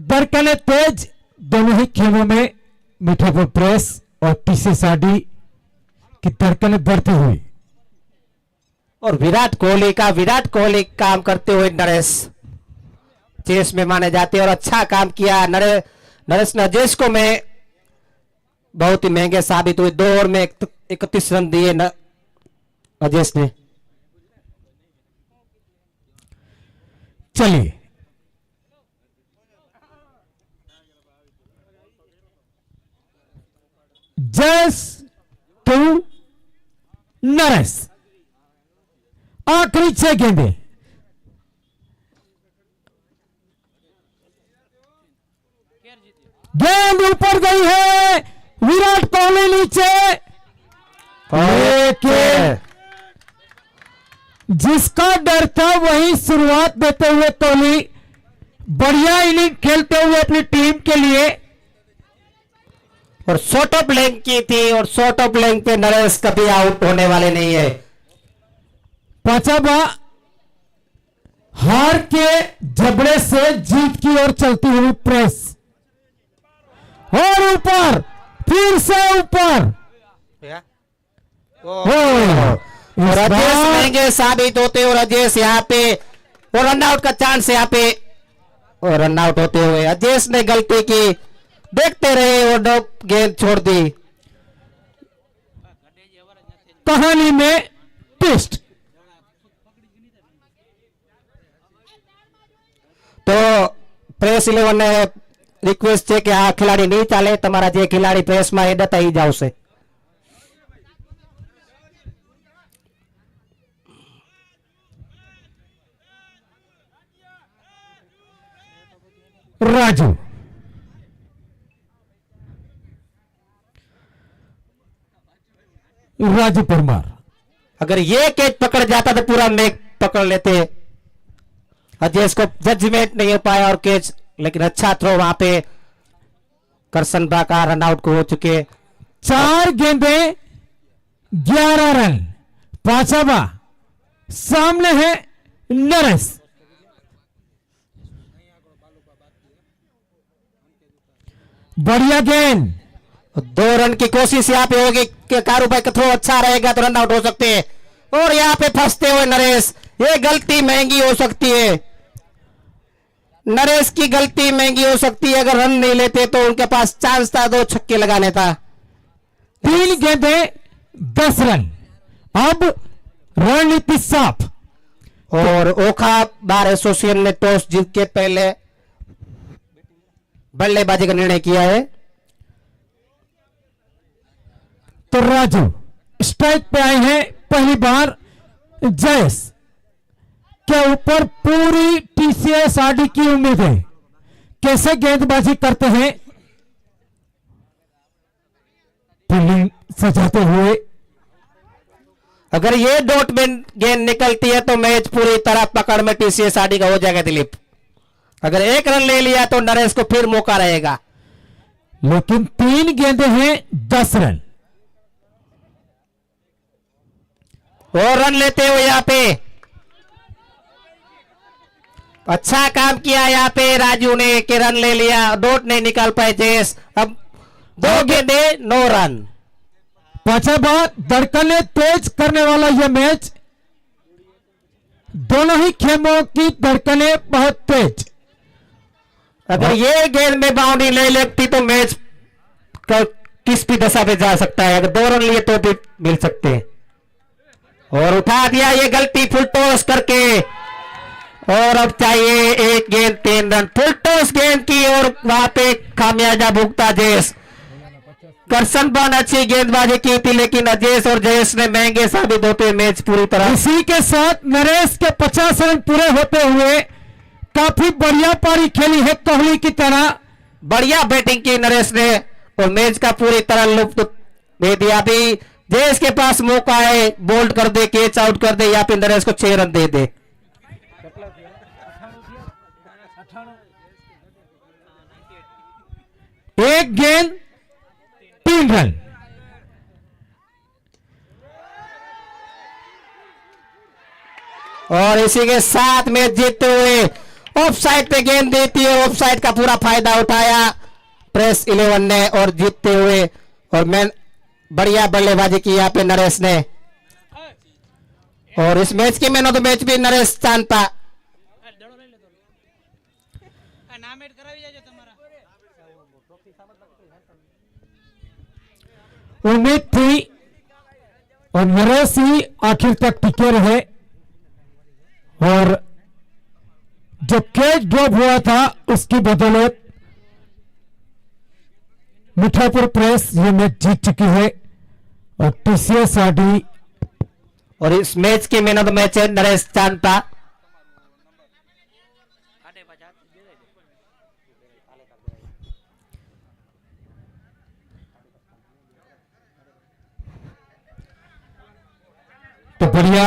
D: दरकने तेज दोनों ही खेलों में मीठापुर प्रेस और टीसी साडी की दरकने बढ़ती हुई।
A: और विराट कोहली काम करते हुए नरेश चेस में माने जाते हैं और अच्छा काम किया नरेश ने। अजयेश को मैं बहुत ही महंगे साबित हुए। 2 ओवर में 31 रन दिए अजयेश ने।
D: चलिए जयेश टू नरेश, आखिरी 6 गेंदे। गेंद ऊपर गई है, विराट कोहली नीचे। लेकिन जिसका डर था वही शुरुआत देते हुए कोहली बढ़िया इनिंग खेलते हुए अपनी टीम के लिए।
A: और शॉर्ट ऑफ लेंथ की थी और शॉर्ट ऑफ लेंथ पे नरेश कभी आउट होने वाले नहीं है।
D: पाचाबा हार के झगड़े से जीत की ओर चलती हुई प्रेस, और ऊपर फिर से ऊपर।
A: और अजयेश महंगे साबित होते और अजयेश यहाँ पे और रन आउट का चांस यहाँ पे और रन आउट होते हुए अजयेश ने गलती की, देखते रहे और गेंद छोड़ दी।
D: कहानी में ट्विस्ट।
A: तो प्रेस 11 ने रिक्वेस्ट है कि आ खिलाड़ी नहीं चाले, તમારા જે खिलाड़ी प्रेस में હેડતા ही जाओ से।
D: राजू परमार,
A: अगर ये कैच पकड़ जाता तो पूरा मैच पकड़ लेते। अजयेश को जजमेंट नहीं हो पाया और कैच, लेकिन अच्छा थ्रो वहां पे करसन बा का रन आउट को हो चुके।
D: 4 गेंदे 11 रन। पांचवा सामने है नरेश। बढ़िया गेंद।
A: 2 रन की कोशिश यहाँ पे होगी कि कारूभाई का थ्रो अच्छा रहेगा तो रन आउट हो सकते हैं। और यहाँ पे फंसते हुए नरेश, ये गलती महंगी हो सकती है। नरेश की गलती महंगी हो सकती है। अगर रन नहीं लेते तो उनके पास चांस था 2 छक्के लगाने था।
D: 3 गेंदे 10 रन। अब रणनीति साफ।
A: और ओखा बार एसोसिएशन ने टॉस जीत के पहले बल्लेबाजी का निर्णय किया है।
D: तो राजू स्ट्राइक पे आए हैं पहली बार। जयेश के ऊपर पूरी टीसीएस आरडी की उम्मीद है। कैसे गेंदबाजी करते हैं, फील्डिंग सजाते हुए
A: अगर ये डॉट में गेंद निकलती है तो मैच पूरी तरह पकड़ में टीसीएस आरडी का हो जाएगा दिलीप। अगर 1 रन ले लिया तो नरेश को फिर मौका रहेगा।
D: लेकिन 3 गेंदें हैं, 10 रन।
A: और रन लेते हुए यहाँ पे अच्छा काम किया यहाँ पे राजू ने कि रन ले लिया, डॉट नहीं निकाल पाए जयेश। अब 2 गेंदे 9 रन।
D: पांचवा बात, धड़कने तेज करने वाला यह मैच, दोनों ही खेमों की धड़कने बहुत तेज।
A: अगर ये गेंद में बाउंड्री ले लेती तो मैच किस भी दशा पे जा सकता है। अगर 2 रन लिए तो भी मिल सकते हैं। और उठा दिया ये गलती फुल टॉस करके। और अब चाहिए 1 गेंद 3 रन। फुल टॉस गेंद की और वहां पे खामियाजा भुगता जयेश। करसन बन अच्छी गेंदबाजी की थी लेकिन अजयेश और जयेश ने महंगे साबित होते मैच पूरी तरह।
D: इसी के साथ नरेश के 50 रन पूरे होते हुए काफी बढ़िया पारी खेली है कोहली की तरह।
A: बढ़िया बैटिंग की नरेश ने और मैच का पूरी तरह लुत्फ दे दिया। अभी जयेश के पास मौका है, बोल्ड कर दे, कैच आउट कर दे या फिर नरेश को 6 रन दे दे।
D: एक गेंद 3 रन।
A: और इसी के साथ मैच जीतते हुए ऑफ साइड पे गेंद देती है। ऑफ साइड का पूरा फायदा उठाया प्रेस 11 ने और जीतते हुए। और मैं बढ़िया बल्लेबाजी की यहाँ पे नरेश ने। और इस मैच के मैन ऑफ द मैच भी नरेश चांपा।
D: उम्मीद थी और नरेश ही आखिर तक टिके रहे। और जो कैच ड्रॉप हुआ था उसकी बदौलत मिठापुर प्रेस ये मैच जीत चुकी है। और टीसीएस आरडी
A: और इस मैच के मैन ऑफ द मैच है नरेश चांपा।
D: तो बढ़िया